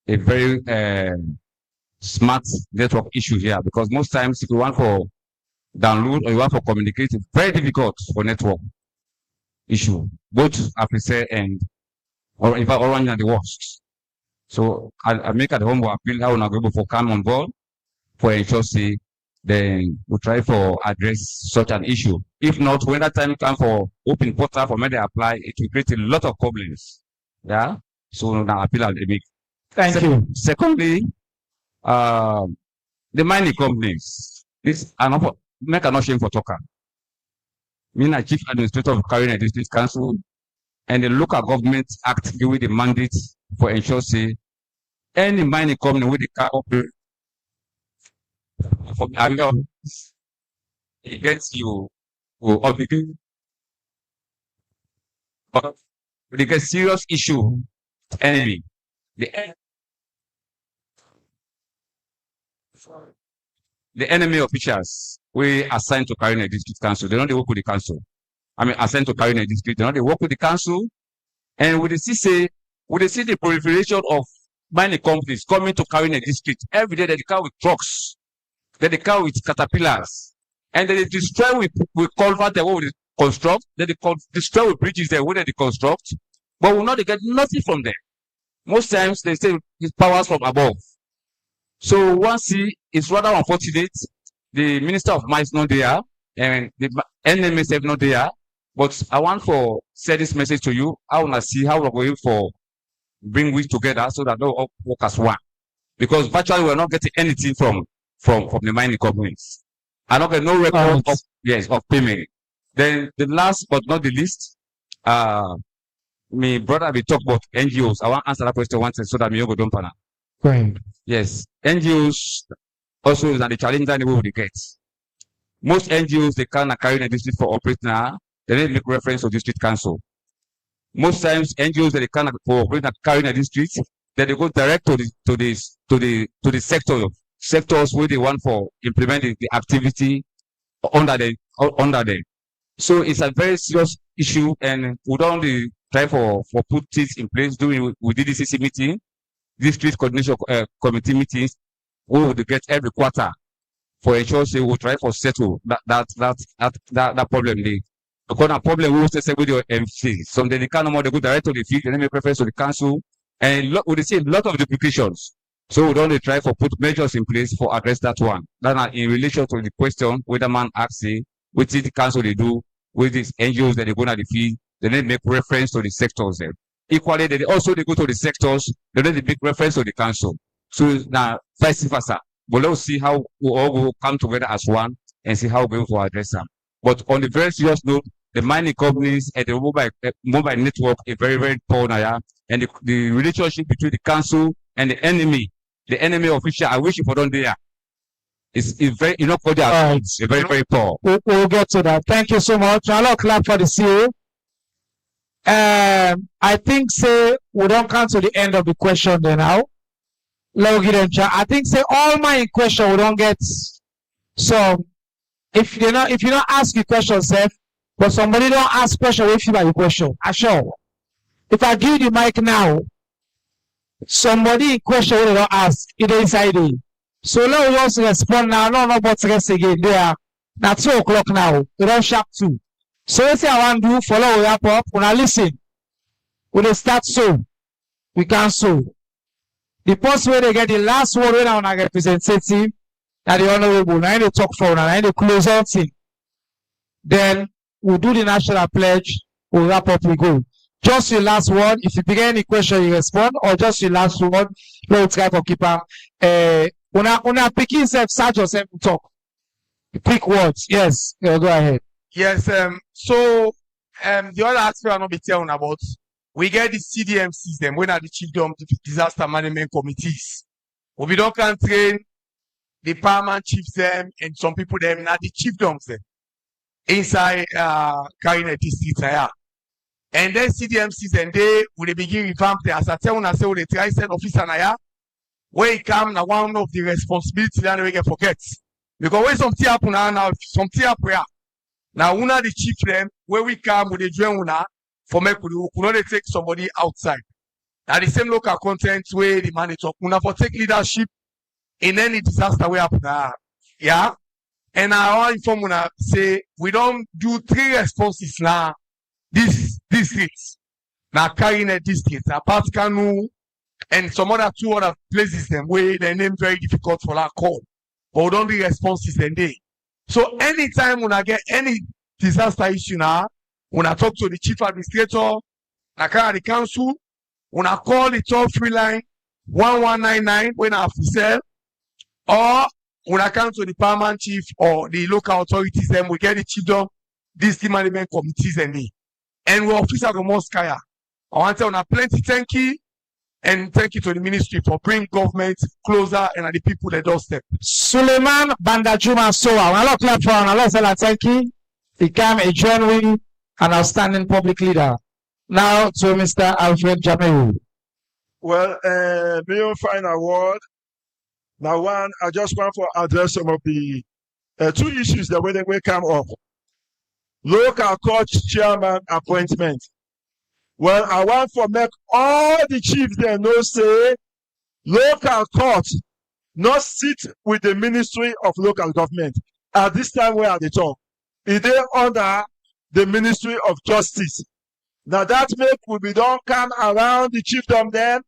a very smart network issue here, because most times if you want for download or you want for communicate, it's very difficult for network issue, both Africa and or if I orange are the worst. So I make at home appeal. I will not be able to come on board for ensure say then we try for address such an issue. If not, when that time comes for open portal for me to apply, it will create a lot of problems. Yeah. So now appeal I'll make. Thank you. Secondly, the mining companies. This another make an shame for talker. Me a chief administrator of Karene District Council, and the local government act give the mandate for ensure say any mining company with the car operate from area it gets you will obligate. But when it gets serious issue, enemy, the enemy officials we assigned to Karene District Council, they don't work with the council. I mean, assigned to Karene District, they don't work with the council. And with the see the proliferation of mining companies coming to Karene District every day, they come with trucks, they come with caterpillars, and they destroy with culvert the way we construct, they destroy with bridges the way they construct, but we not get nothing from them. Most times they say it's powers from above. So one see it's rather unfortunate. The Minister of Mines not there, and the NMSF not there. But I want to say this message to you. I want to see how we're going for bring we together so that they all work as one. Because virtually we're not getting anything from the mining companies. I don't get no record of payment. Then the last but not the least, my brother will talk about NGOs. I want to answer that question once so that me go don't pana. Go ahead. Yes, NGOs also is the challenge that we will get. Most NGOs they can't carry a district for operating now. They need to make reference to district council. Most times NGOs that they can't operate at carrying a district, then they go direct to the sectors where they want for implementing the activity under them. So it's a very serious issue, and we don't try for put things in place. We did the CC meeting, district coordination committee meetings. We will get every quarter for ensure say we'll try for settle that problem. Because a problem we will say with your MC. Some they can't no more they go direct to the field, and then make reference to the council, and we see a lot of duplications. So we don't try for put measures in place for address that one. That in relation to the question whether man asks which the council they do with these NGOs that they go to the field, they need to make reference to the sectors there. Equally, they go to the sectors, they need to make reference to the council. So now vice versa. But let's see how we all will come together as one and see how we're going to address them. But on the very serious note, the mining companies and the mobile network is very, very poor now. And the relationship between the council and the enemy official, I wish if I don't there. It's very, it's very, very poor. We'll get to that. Thank you so much. I'll clap for the CEO. I think say we don't come to the end of the question there now. I think say all my question we don't get. So if you don't ask the question, Seth, but somebody don't ask question, we feel like the question. I sure. If I give you the mic now, somebody in question will not ask, it is inside it. So let us respond now, no but rest again. There. Now 2 o'clock now. We don't sharp 2. So let's say I want to do follow wrap up. When I listen, when they start so, we can so. The first way they get the last word when I representative, and the honorable, now they talk for now, they close out thing. Then we'll do the national pledge, we'll wrap up, we go. Just your last word. If you begin any question, you respond, or just your last word. Let's try for keeper. Una picking self, search yourself talk. Quick words. Yes. Go ahead. Yes, so the other aspect I'm not be telling about, we get the CDM system, when are the chiefdom disaster management committees. We don't can train the paramount chiefs them and some people them not the chiefdoms them inside Karene district here. And then CDM system they will begin revamp there. As I tell una say we try send officer na ya, where it come na one of the responsibility that we get forget. Because when something happen now, something happen here. Now, una the chief them where we come with the join una for me could not take somebody outside. Now the same local content where the manager una for take leadership in any disaster we happen. Yeah. And I want inform una say we don't do 3 responses now. This districts. Now Karene district, apart Kanu and some other 2 other places them where they name very difficult for that call. But we don't do responses and day. So anytime when I get any disaster issue now, when I talk to the chief administrator, the council, when I call the toll-free line 1199 when I have to sell, or when I come to the paramount chief or the local authorities, then we get the chiefdom, district management committees and me. And we officer go most kaya. I want to tell plenty thank you. And thank you to the ministry for bringing government closer and at the people that doorstep. Suleiman Bandajuma Soa. When I clap for him, Allah say thank you. He became a genuine and outstanding public leader. Now to Mr. Alfred Jamiu. Well, million final word. Now, one, I just want to address some of the 2 issues that will come up. Local court chairman appointment. Well, I want to make all the chiefs there know say local court not sit with the Ministry of Local Government. At this time we are at the top. It is under the Ministry of Justice. Now that make we don't come around the chiefdom then.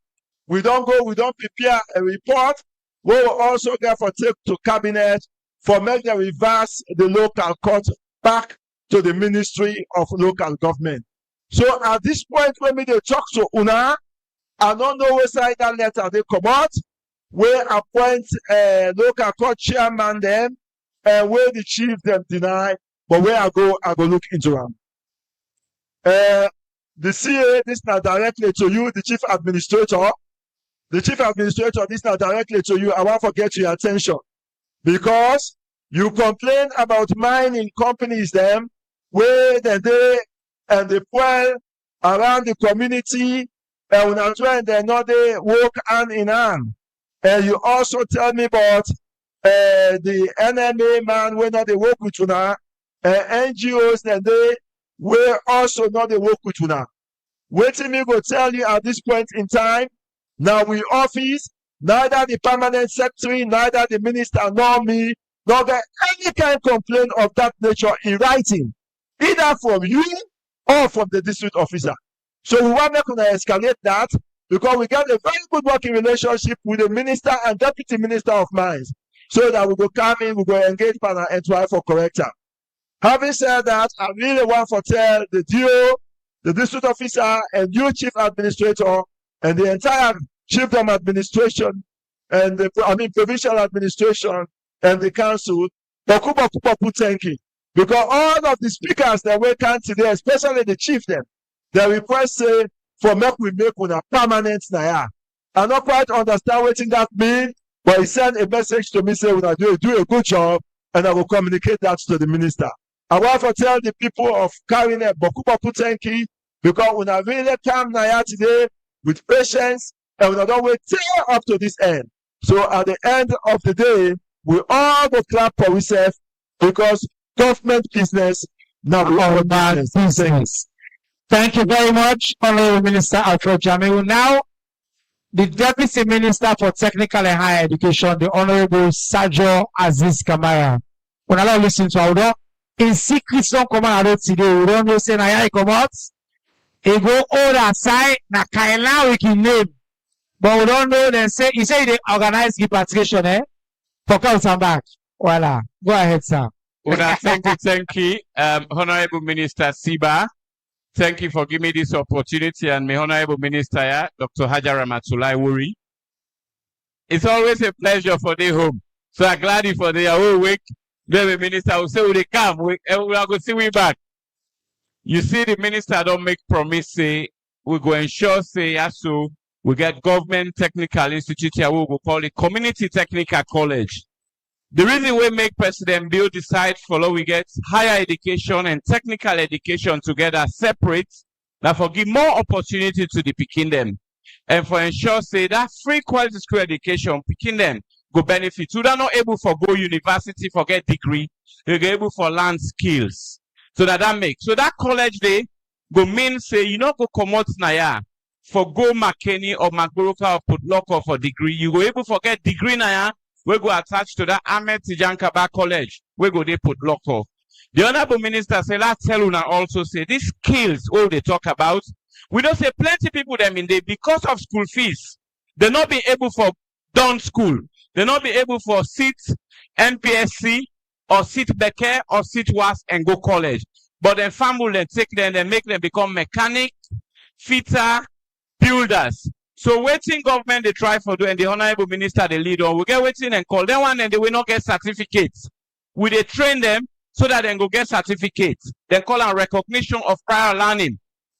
We don't prepare a report. We will also therefore take to cabinet for make them reverse the local court back to the Ministry of Local Government. So at this point, when we talk to una, I don't know which side that letter they come out. We appoint local court chairman them, and where the chief them deny, but where I go look into them. The CA, this now directly to you, the chief administrator. The chief administrator, this now directly to you. I want to get your attention because you complain about mining companies them where they and they well around the community and when they know they work hand in hand. And you also tell me about the NMA man when they work with you now, NGOs and they will also not they work with you now. Waiting me go tell you at this point in time, now we office, neither the permanent secretary, neither the minister nor me, nor get any kind of complaint of that nature in writing, either from you or from the district officer. So we want to escalate that because we got a very good working relationship with the minister and deputy minister of mines. So that we go come in, we go engage partner and try for corrector. Having said that, I really want to tell the DO, the district officer, and you chief administrator, and the entire chiefdom administration, and the provincial administration, and the council, thank you. Because all of the speakers that we can today, especially the chief them, they request say for make we make una permanent na. I not quite understand what that means, but he sent a message to me saying una do a good job, and I will communicate that to the minister. I want to tell the people of Karene, thank you, because una really come na today with patience, and we don't wait till up to this end. So at the end of the day, we all go clap for ourselves because government business, not our business. Thank you very much, Honorable Minister Alfred Jamiu. Now, the Deputy Minister for Technical and Higher Education, the Honorable Sajo Aziz Kamara. When I listen to our in secret, don't come out today. We don't know say na come out. He go all aside na kaila we can name, but we don't know. Then say he say they organize repatriation, for come back. Voila. Go ahead, sir. Well, thank you. Honorable Minister Siba, thank you for giving me this opportunity, and my Honorable Minister, Dr. Hajara Matulai Wuri. It's always a pleasure for the home. So I'm glad you for the whole week. The minister will say, they come, we are going to see we back. You see, the minister don't make promise, say, we go ensure, say, so we get government technical institute here, we will call it community technical college. The reason we make President Bill decide for we get higher education and technical education together separate, now for give more opportunity to the picking them. And for ensure say that free quality school education picking them go benefit. So they're not able for go university for get degree, they're able for learn skills. So that makes so that college day go mean say you not go come out naya for go McKinney or McGuruka or Putlock for degree, you go able for get degree naya. We go attached to that Ahmed Tijankaba College. We go they put local. The honorable minister say, let's tell you now also say these skills all they talk about. We don't say plenty people them in there because of school fees. They're not being able for done school. They're not be able for sit NPSC or sit Becker or sit WAS and go college. But then family then take them and make them become mechanic, fitter, builders. So waiting government they try for do and the honorable minister they lead on. We get waiting and call them one and they will not get certificates. We they train them so that they go get certificates. Then call on recognition of prior learning.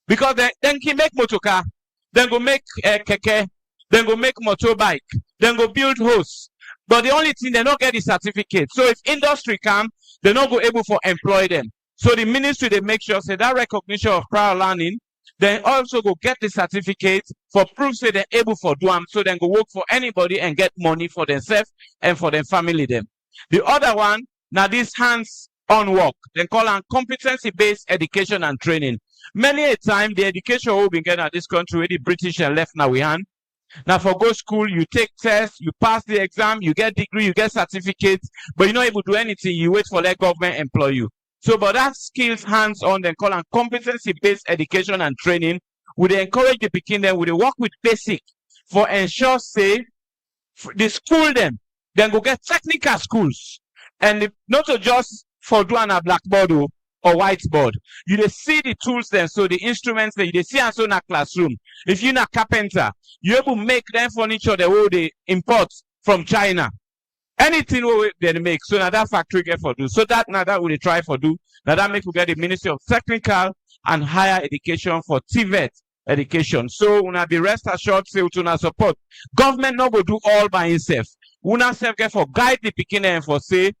Because then he make motorcar, then go make keke, then go make motorbike, then go build hose. But the only thing they not get is certificate. So if industry come, they not go able for employ them. So the ministry they make sure say that recognition of prior learning. Then also go get the certificate for proof say they're able for do them, so then go work for anybody and get money for themselves and for their family them. The other one, now this hands-on work, they call on competency-based education and training. Many a time the education will be getting at this country where the British and left now we hand. Now for go school, you take tests, you pass the exam, you get degree, you get certificates, but you're not able to do anything, you wait for that government employ you. So, but that skills hands-on, then call on competency-based education and training. We encourage the picking them, we work with basic for ensure say the school them, then go get technical schools. And not to just for doing a blackboard or whiteboard. You they see the tools then, so the instruments that you see and so in a classroom. If you're a carpenter, you able to make them furniture the way they import from China. Anything they make, so now that factory get for do. So that now that we try for do. Now that make we get the Ministry of Technical and Higher Education for TVET education. So when I be rest assured, say to support. Government not go do all by itself. Una self get for guide the picking and for say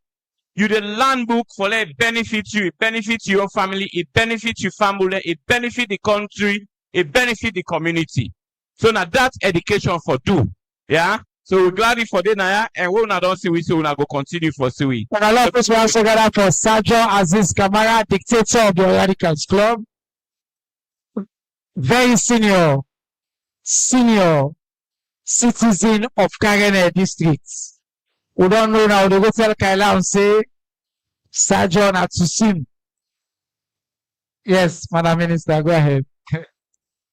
you the land book for let benefit you, it benefits your family, it benefits your family, it benefits the country, it benefits the community. So now that's education for do. Yeah. So we're glad for the Naya and we don't see we so we go continue for Siwi. And a lot of people also gather for Sergio Aziz Kamara, dictator of the Radicals Club. Very senior citizen of Karene district. We don't know now, they go tell Kaila and say, Sergio Natsusim. Yes, Madam Minister, go ahead.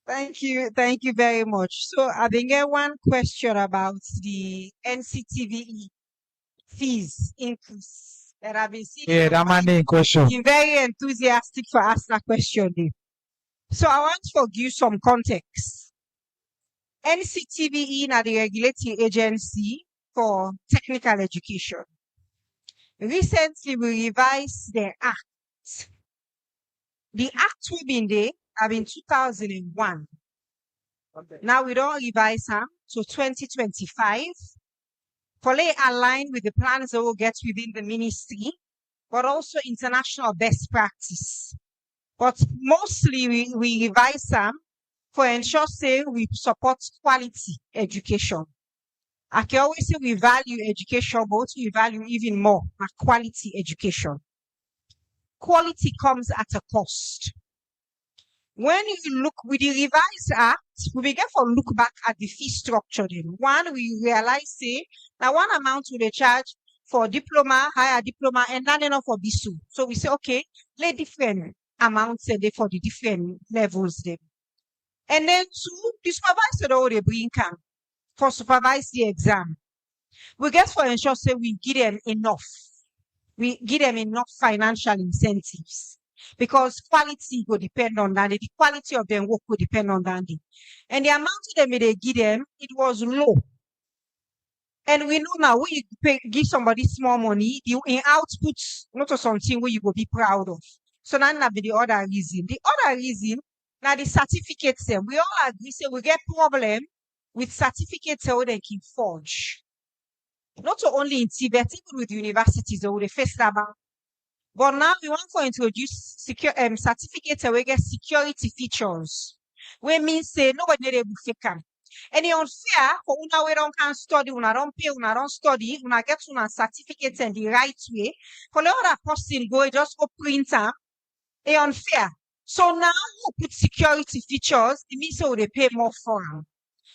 Thank you very much. So I think I one question about the NCTVE fees increase that I've been seeing. Yeah, that man in question. Been very enthusiastic for asking that question. So I want to give some context. NCTVE is the regulatory agency for technical education. Recently, we revised the act. The act will be in there in 2001. Now we don't revise them to 2025. Fully aligned with the plans that we'll get within the ministry, but also international best practice. But mostly we revise them for ensure say we support quality education. I can always say we value education, but we value even more quality education. Quality comes at a cost. When you look with the revised act, we begin to look back at the fee structure. Then one, we realize say now one amount we they charge for diploma, higher diploma, and not enough for BSU. So we say okay, let different amounts there for the different levels then. And then two, the supervisor all they bring come for supervise the exam. We get for ensure say we give them enough. We give them enough financial incentives. Because quality will depend on that. The quality of their work will depend on that. And the amount of them they give them, it was low. And we know now when you give somebody small money, you in output not something where you will be proud of. So now that be the other reason. The other reason, now the certificates them. We all agree say we get problem with certificates where they can forge. Not only in Tibet, even with universities or with the first bank. But now we want to introduce certificates where we get security features. We mean say nobody need to fake them. And it's unfair for una we don't can study, una don't pay, una don't study, una get una certificates in the right way. For the other person go just go print them. It's unfair. So now we put security features, it means so they pay more for them.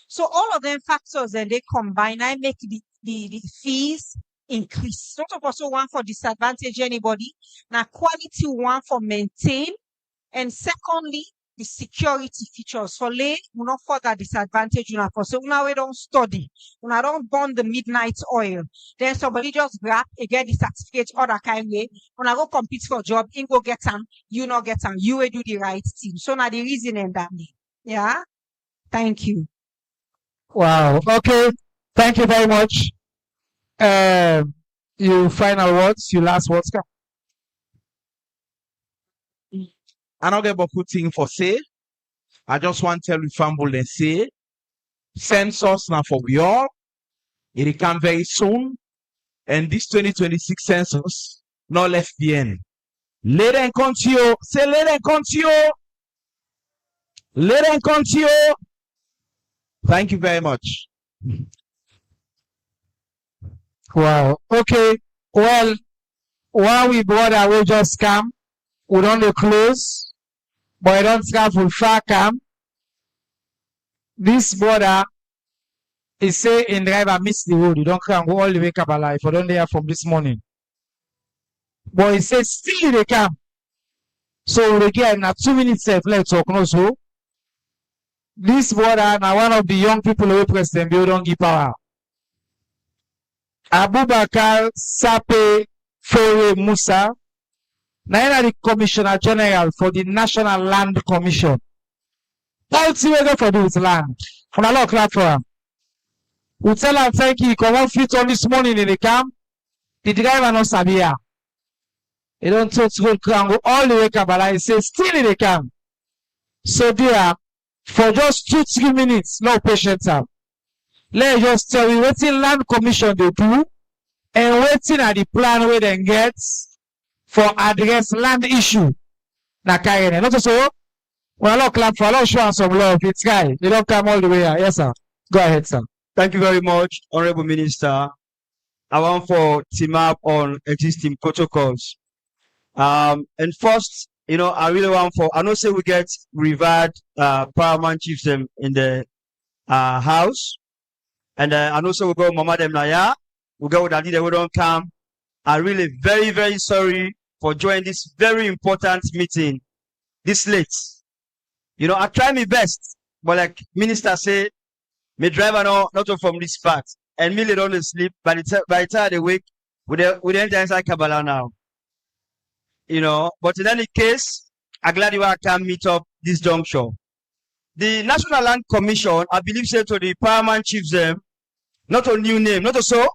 So all of them factors and they combine, I make the fees increase. Not of also one for disadvantage anybody, now quality one for maintain, and secondly, the security features for lay will not further disadvantage you for so now we don't study, when I don't burn the midnight oil, then somebody just grab get the certificate other kind way. When I go compete for job, in go get them, you not get them, you will do the right thing. So now the reason in that me. Yeah. Thank you. Wow. Okay. Thank you very much. Your final words, your last words. I don't get beaucoup thing for say. I just want to tell you family and say, census now for we all. It will come very soon. And this 2026 census, not left behind. Let them continue. Say let them continue. Let them continue. Thank you very much. Wow. Okay. Well, while we brother we just come, we don't close, but I don't travel far come. This brother is say in driver miss the road. You don't come go all the way up alive. I don't hear from this morning. But he says still they come. So we get now 2 minutes left. Let's talk no so. This brother now one of the young people who President Bill don't give power. Abubakar Sape Fore Musa, now the Commissioner General for the National Land Commission. All we go for this land. From a lot of clap for him. We tell him thank you. Come on fit on this morning in the camp. The driver no sabia. He don't talk to go all the way Kabbalah. He says still in the camp. So dear, for just 2-3 minutes, no patience out. Let's just tell you what in land commission they do and waiting at the plan where they get for address land issue. Na Karene. Not so. Well, I'll clap for I'll show some love. It's guy. You don't come all the way here. Yes, sir. Go ahead, sir. Thank you very much, Honorable Minister. I want for team up on existing protocols. And first, I really want for I know say we get revered paramount chiefs in the house. And I know so we go Mama them Naya, we go with the leader we don't come. I'm really very, very sorry for joining this very important meeting this late. I try my best, but like Minister say, my driver not from this part. And me don't sleep by the time they wake, we enter inside Kabbalah now. But in any case, I'm glad you can meet up this juncture. The National Land Commission, I believe, said to the paramount chiefs, not a new name, not so,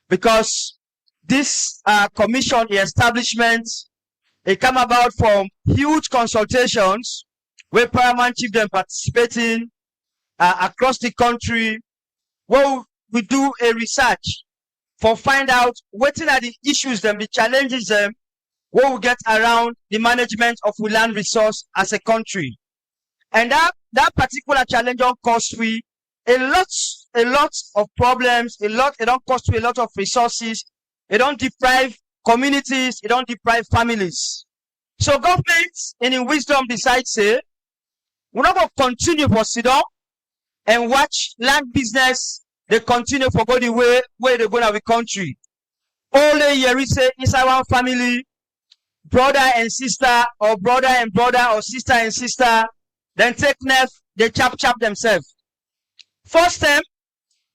because this commission, the establishment, it came about from huge consultations where paramount chiefs them participating across the country, where we do a research for find out what are the issues them, the challenges them, what we get around the management of the land resource as a country. And that particular challenge don't cost we a lot of problems, it don't cost we a lot of resources, it don't deprive communities, it don't deprive families. So government in wisdom decides say, we're not going to continue for sit down and watch land business, they continue for go the way where they go to the country. Only here say inside one family, brother and sister, or brother and brother, or sister and sister, then take knife, they chop themselves. First time,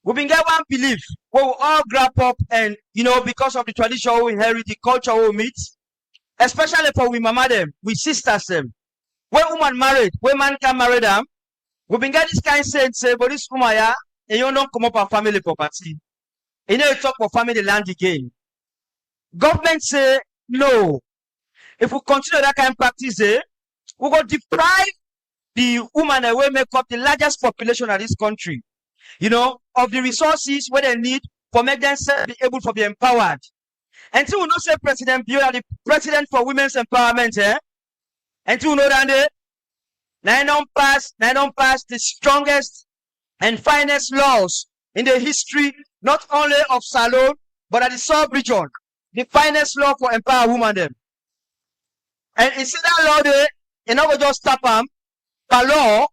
we been get one belief where we all grab up and, because of the tradition we inherit, the culture we meet, especially for we mama them, we sisters them. When woman married, when man can marry them, we been get this kind of say, but this woman, and you don't come up with family property. You know, you talk for family land again. Government say no. If we continue that kind of practice, we will deprive the women that will make up the largest population of this country, you know, of the resources where they need for make them be able to be empowered. Until we know say President Bio the president for women's empowerment, until we know that they don't pass the strongest and finest laws in the history, not only of Salone, but at the sub-region, the finest law for empower women them. And instead that law there, you know, we just stop them per law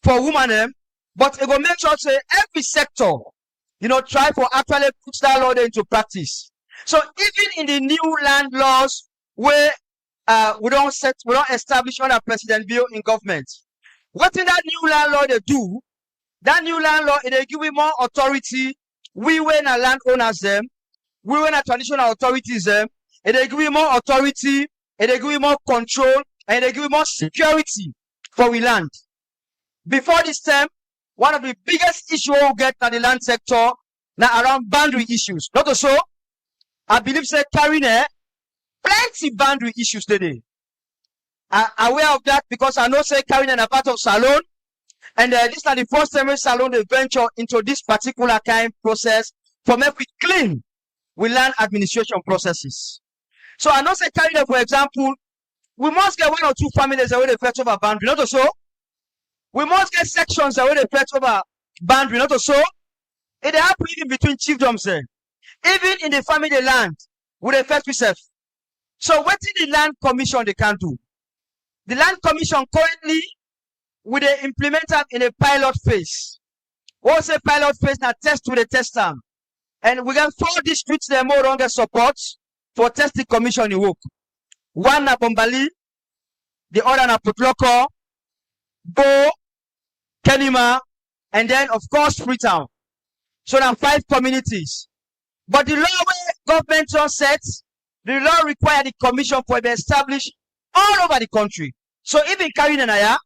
for women them, but it will make sure say every sector, you know, try for actually put that law there into practice. So even in the new land laws where we don't establish under President Bio in government, what in that new land law they do, that new land law, they give we more authority. We when a landowners them, we when a traditional authorities them, and they give we more authority, and they give we more control, and they give we more security for we land. Before this time, one of the biggest issues we get in the land sector now around boundary issues. Not so, I believe say Karene, plenty boundary issues today. I'm aware of that because I know say Karene a part of Salone. And this is the first time Salone they venture into this particular kind process for make we clean we land administration processes. So I know say Karene, for example, we must get one or two families that will fetch over boundary, not so. We must get sections that will fetch over boundary, not so. It happen even between chiefdoms there. Even in the family land, we fetch yourself. So what is the land commission they can do? The land commission currently we they implement them in a pilot phase. What's a pilot phase? Now test with the test time. And we got 4 districts that more longer support for testing commission in work. One na Bombali, the other na Putloko, Bo, Kenima, and then of course Freetown. So now 5 communities. But the law where government just sets, the law require the commission for be established all over the country. So even Karene and I,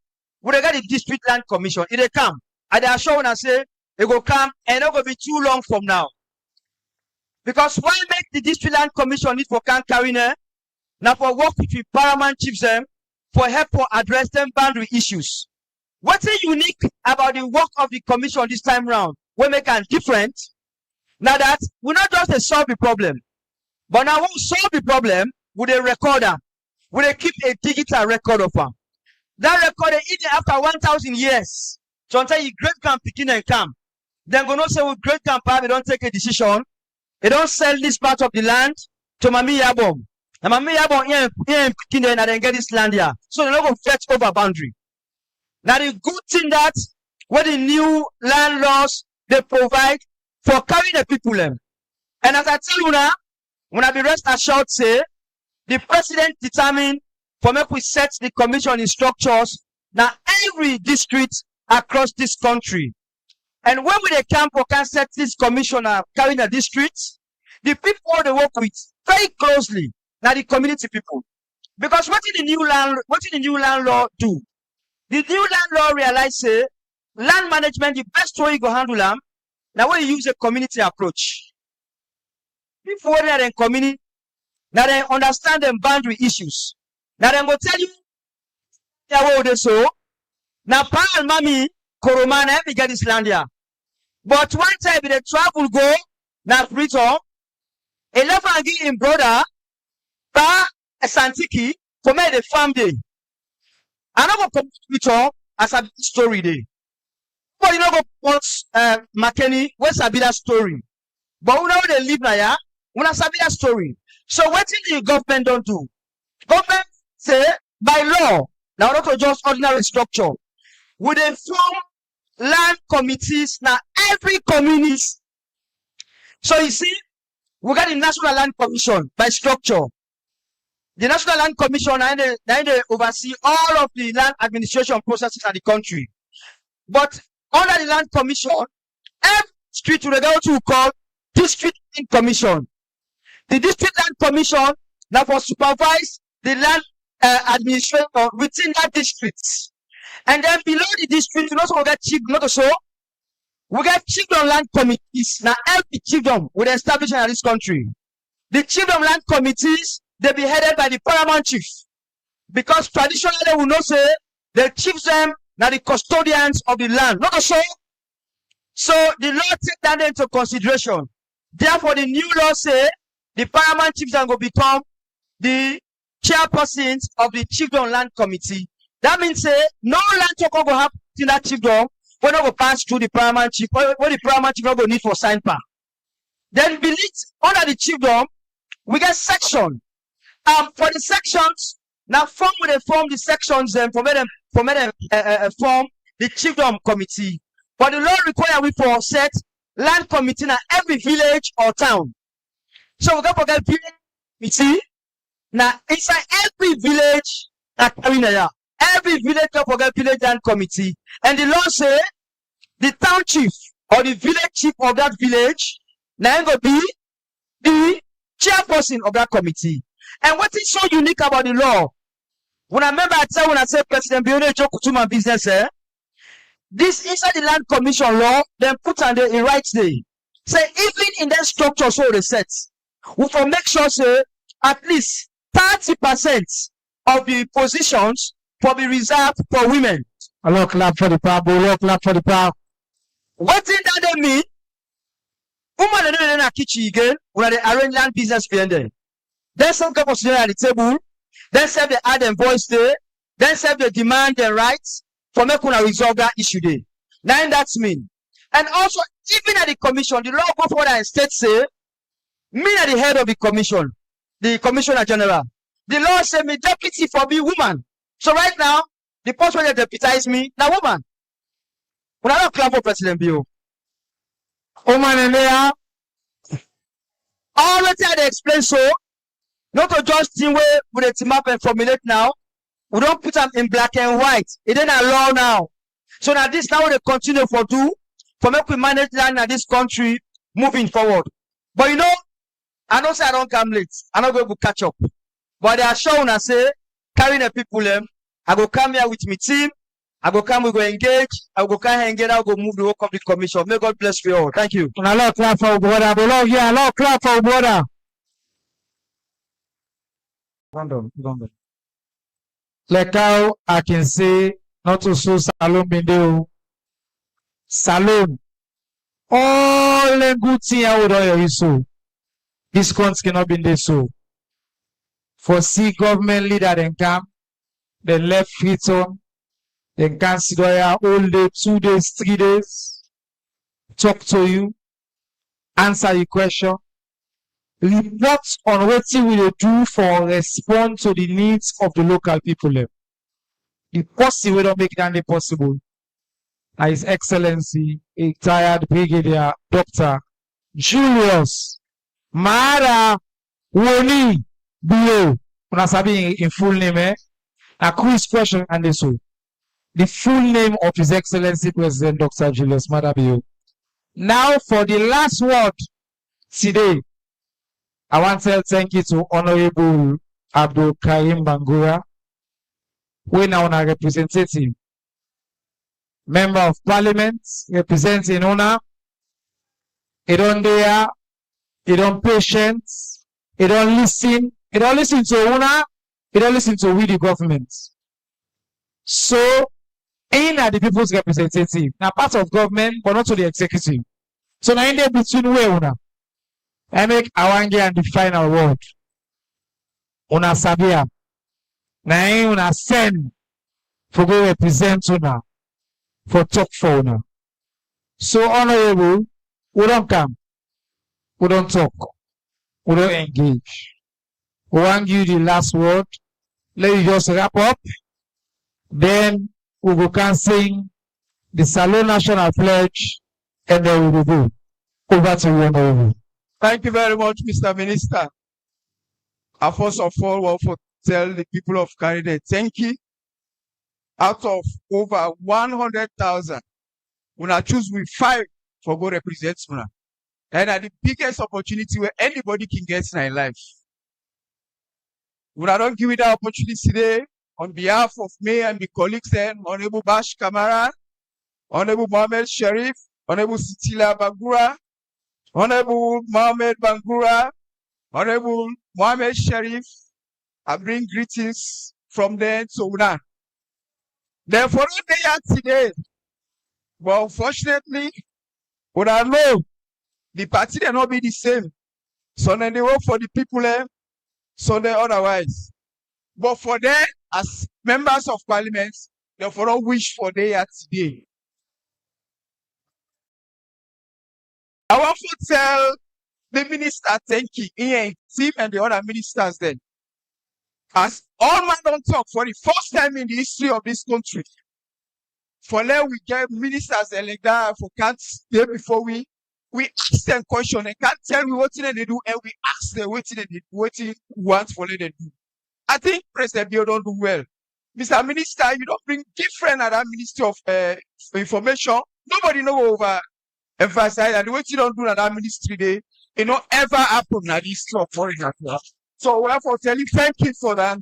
we got the district land commission. It will come. And they are showing us say it will come and it will be too long from now. Because why make the district land commission need for Karene? Now for work with the paramount chiefs them for help for address them boundary issues. What's unique about the work of the commission this time round? We make it different. Now that we not just solve the problem, but now we solve the problem with a recorder. We keep a digital record of them. That record even after 1,000 years. So until you great camp picking and come, then gonna say with great camp they don't take a decision. They don't sell this part of the land to Mami Yabom. And Mami Yabom here picking and then get this land here. So they're not gonna fetch over boundary. Now the good thing that what the new land laws they provide for carrying the people them. And as I tell you now, when I be rest assured say the president determined for make we set the commission in structures now every district across this country. And when we camp or can set this commissioner carrying the districts, the people they work with very closely now the community people. Because what did the new land law do? The new land law realize say land management the best way you go handle them now when you use a community approach. Before they are in community, now they understand them boundary issues. Now they go tell you what they so. Now Pa and Mami Koromana we get this land here. But one time the travel go now Freetown, a left and give him brother Pa a Santiki for me the farm day. I don't go Freetown as a story day. But you know go post McKinney, where's a that story? But we know they live now, we have that story. So what did the government don't do? Government say by law, now not just ordinary structure, would they form land committees now every community. So you see, we got the National Land Commission by structure. The National Land Commission they oversee all of the land administration processes in the country. But under the Land Commission, every street will go to call District Land Commission. The District Land Commission now for supervise the land administration within that district. And then below the district, you also get chief, not so. We get chiefdom land committees. Now every chiefdom will establish in this country. The chiefdom land committees, they be headed by the paramount chief. Because traditionally we know say the chiefs them now the custodians of the land. Not so. So the law take that into consideration. Therefore, the new law say the paramount chiefs are going to become the chairpersons of the chiefdom land committee. That means say no land talk go happen in that chiefdom when not go pass through the paramount chief. When the paramount chief not go need for sign power. Then beneath under the chiefdom, we get section. For the sections, now form the sections them form the chiefdom committee. But the law require we for set land committee in every village or town. So we got to get village committee. Now inside every village, every village got to get village land committee. And the law say the town chief or the village chief of that village now going to be the chairperson of that committee. And what is so unique about the law? When I say President Bione Jokutuma business, this inside the land commission law, then put on the rights day. Say even in that structure so they set, we for make sure say at least 30% of the positions will be reserved for women. Hello, clap for the power. Clap for the power. What did that mean? Woman in a kitchen again, when they arrange land business behind them. Then some couple sit at the table, then say they add them voice there, then say they demand their rights for making a resolve that issue there. Now that's mean. And also, even at the commission, the law go forward and state say, me at the head of the commission, the commissioner general. The law say me deputy for me woman. So right now, the person that deputize me, now woman. When I don't clap for President Bio. Woman in there. Already I explain so. Not to just team way with the team up and formulate now. We don't put them in black and white. It ain't a law now. So now this now they continue for make we manage land in this country moving forward. But you know, I don't say I don't come late. I'm not going to catch up. But they are sure when I say, carrying the people them, I go come here with my team. I go come, we go engage. I go come engage. I go move the work of the commission. May God bless you all. Thank you. Allah clap for brother. Below here, Allah clap for brother. London. Like how I can say, not to so salon bindeo. Salon. All the good things I would do so. This country cannot be there so. For see government leader then come, they left feet on, then can sit there all day, 2 days, 3 days, talk to you, answer your question, report on what we will do for respond to the needs of the local people. The possible don't make that possible. His Excellency, a retired Brigadier Dr. Julius Mara Woni Bio. Una sabi in full name, a quiz question and so. The full name of His Excellency President Dr. Julius Mara Bio. Now for the last word today, I want to thank you to Honorable Abdul Karim Bangura, we now a representative, member of parliament, representing honor. He don't dare, he don't patient, he don't listen to honor, he don't listen to we the government. So, in are the people's representative, now part of government, but not to the executive. So now in there between we honor. I make Awange and the final word. Una sabia. Na una send for go represent una for talk for una. So honorable, we don't come, we don't talk, we don't engage. We want you the last word. Let you just wrap up. Then we will can sing the Salon National Pledge and then we will go. Over to you, honorable. Thank you very much, Mr. Minister. First of all, we want to tell the people of Karene, thank you. Out of over 100,000, when I choose with 5 for go represent una. And the biggest opportunity where anybody can get in their life. When I don't give it that opportunity today, on behalf of me and my colleagues, then Honorable Bash Kamara, Honorable Mohammed Sharif, Honorable Sitila Bangura, Honorable Mohammed Bangura, Honorable Mohammed Sharif. I bring greetings from them to Una. Therefore, they are today. But unfortunately, what I know, the party will not be the same. So then they work for the people, so they otherwise. But for them, as members of parliament, therefore don't wish for they are today. I want to tell the minister thank you, team and the other ministers then. As all man don't talk for the first time in the history of this country. For now, we get ministers like that for can't stay before we ask them question. They can't tell me what they do, and we ask them what they want for them to do. I think President Bio don't do well. Mr. Minister, you don't bring different at that Ministry of Information. Nobody know over emphasize and what you don't do at that ministry day, it not ever happen at this club for it. So we have to tell you thank you for that.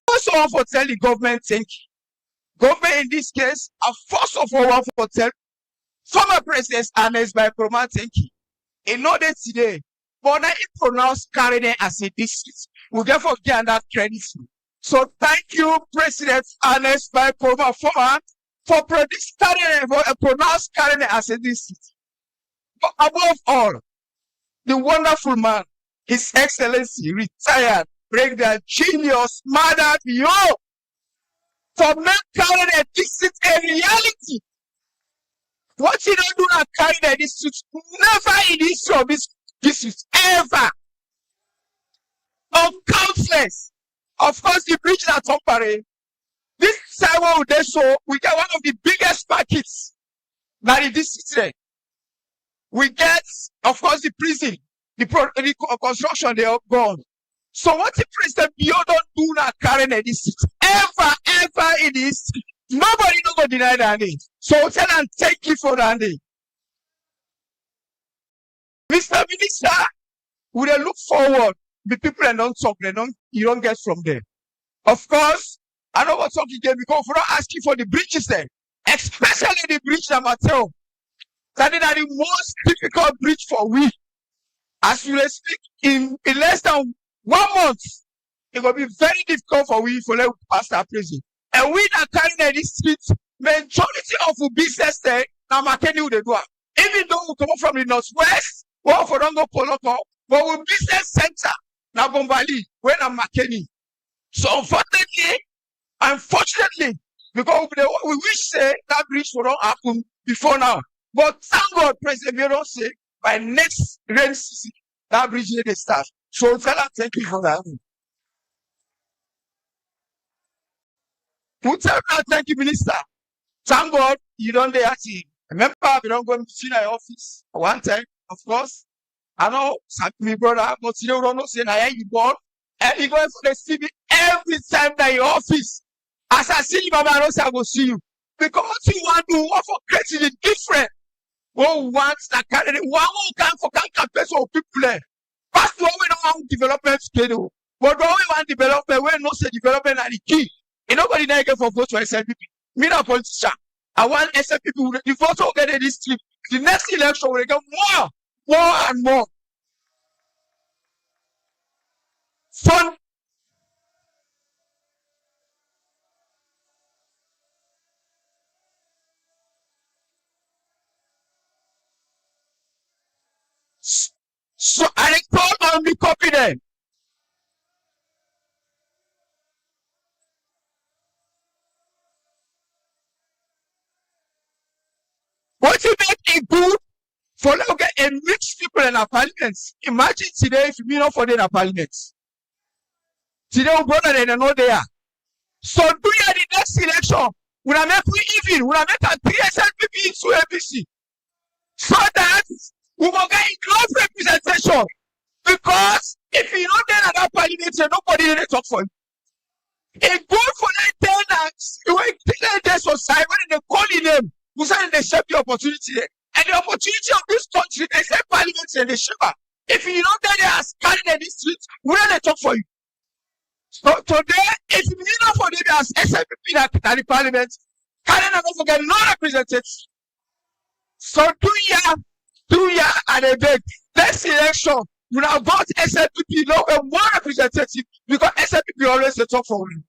Also want to tell the government thank you. Government in this case, first of all want to tell former President Ernest by Proman thank you. In know that today, but now he pronounced Karene as a district. We therefore get that credit. So thank you, President Ernest by Proman for pronounced Karene as a district. But above all, the wonderful man, His Excellency, retired, breakdown, genius, mother, yo, for make Karene district a reality. What you don't do at Karene district, never in the history of this district, ever. Of countless. Of course, the bridge at Tompare. This sidewalk they show, we get one of the biggest markets that in this city. We get, of course, the prison, the construction they have gone. So what the President Bio don't do now Karene district ever in this, nobody no go deny that name. So tell them thank you for that name. Mr. Minister, we will look forward. The people and don't talk, you don't get from there. Of course, I know what talking again because we're not asking for the bridges there, especially the bridge number 2. That is the most difficult bridge for we. As we speak, in less than 1 month, it will be very difficult for we to let pass that prison. And we that carry this street, majority of the business there, now Makeni will do it. Even though we come from the northwest, or for don't go Poloko, but we business center, now Bombali, when I'm Makeni. So unfortunately, because we wish say that bridge will not happen before now. But thank God, President Biron say by next rain season, that bridge will start. So thank you for that. Thank you, Minister. Thank God you don't dare see. Remember, we don't go to the office one time, of course. I know some my brother, but you don't know, say, I you born. And he goes for the CV every time that your office. As I see you, Baba, I will see you. Because what you want to do, what for creating it different. One wants that Karene, one who can for campaign of people there. First one we don't want development schedule. But when we want development, we not say development are the key. And nobody now get for vote for SLPP. Me not politician. I want SLPP. The vote will get in this trip. The next election will get more and more. Fun. So I call on the copy then. What you make it good for look at a mixed people in our parliaments. Imagine today if you not for the parliaments. Today we brother they know they are. So do you the next election? We are make we even, we are make a 3 SLPP into ABC. So that we will get close representation. Because if you don't get that parliament, nobody will talk for you. It's good for them that you will their society when they call in them, who say they shape the opportunity there. And the opportunity of this country, they say parliament and they shape. If you don't get there as carrying the street, we will talk for you. So today, if you need not for them as SLPP that the parliament, Karene not forget no representatives. So 2 year and a bit. Next election, we have got SLPP, no one representative, because SLPP always the top for me.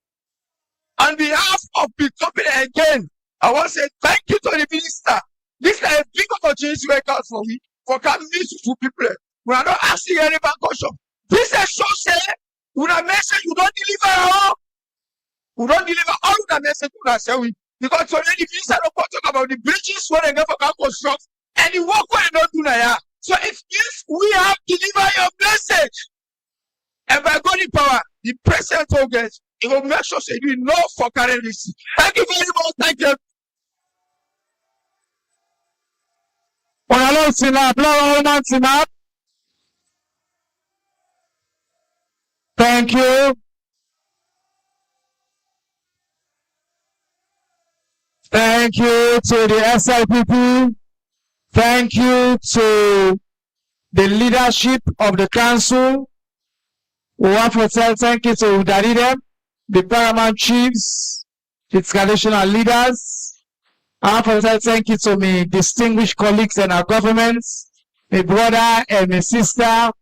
On behalf of the company again, I want to say thank you to the minister. This is a big opportunity to work out for me, for coming to people. We are not asking any question. This is so say, we are message, you don't deliver all. We don't deliver all the message we are saying. Because already the minister don't talk about the bridges where they never can construct, and the work where they don't do now. So it means we have to deliver your message. And by God in power, the president will get, it will make sure that you know for Karene. Thank you very much. Thank you. Thank you. Thank you to the SLPP. Thank you to the leadership of the council. We want to say thank you to Udaridem, the paramount chiefs, its traditional leaders. I want to say thank you to my distinguished colleagues in our government, my brother and my sister,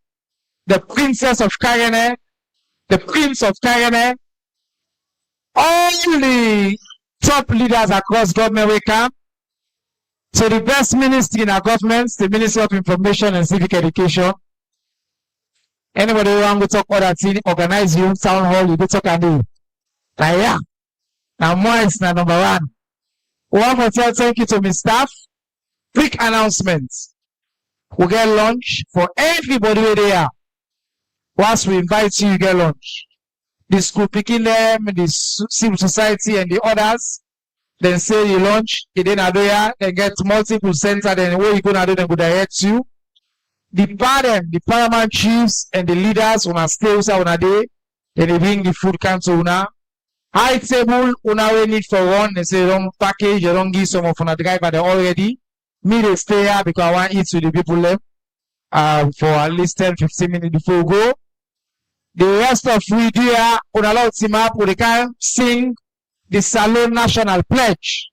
the princess of Karene, the prince of Karene, all the top leaders across government we come. So the best ministry in our government, the Ministry of Information and Civic Education. Anybody who want to talk about that thing, organize your town hall, you go talk and do. Yeah. Now more is number one. We want to tell thank you to my staff. Quick announcements. We get lunch for everybody where they are. Once we invite you, you get lunch. The school picking them, the civil society and the others. Then say you launch, you then get multiple center, then where you gonna do, then go direct you. The paramount chiefs and the leaders on a stay on a day, then they bring the food council una. High table, una we need for one, they say don't package, you don't give some of the driver they already. Me they stay here because I want to eat with the people left for at least 10-15 minutes before we go. The rest of we do here, on a lot team up, we can sing the Salon National Pledge.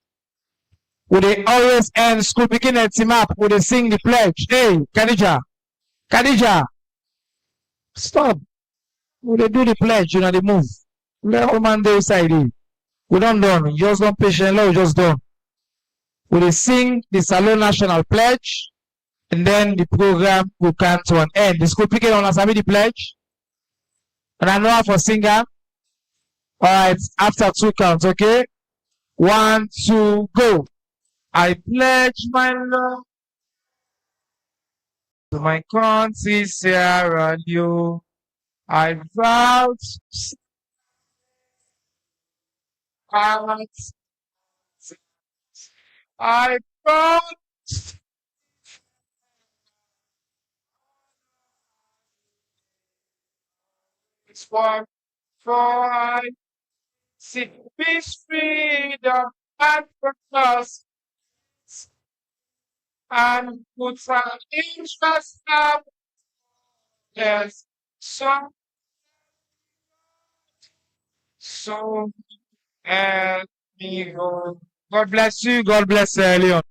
Would they always end school beginning team up? Would they sing the pledge? Hey, Khadija, stop. Would they do the pledge? You know, they move. Let all man do side. We don't done. Just don't patient law, just done. Would they sing the Salon National Pledge? And then the program will come to an end. The school picking on us, the pledge. And I know how for singer. Alright, after 2 counts, okay? 1, 2, go. I pledge my love to my country, Sierra Leone. I vow to I vow for I seek peace, freedom, and purpose, and put some interest now. Yes, so help me go. God bless you. God bless Leon.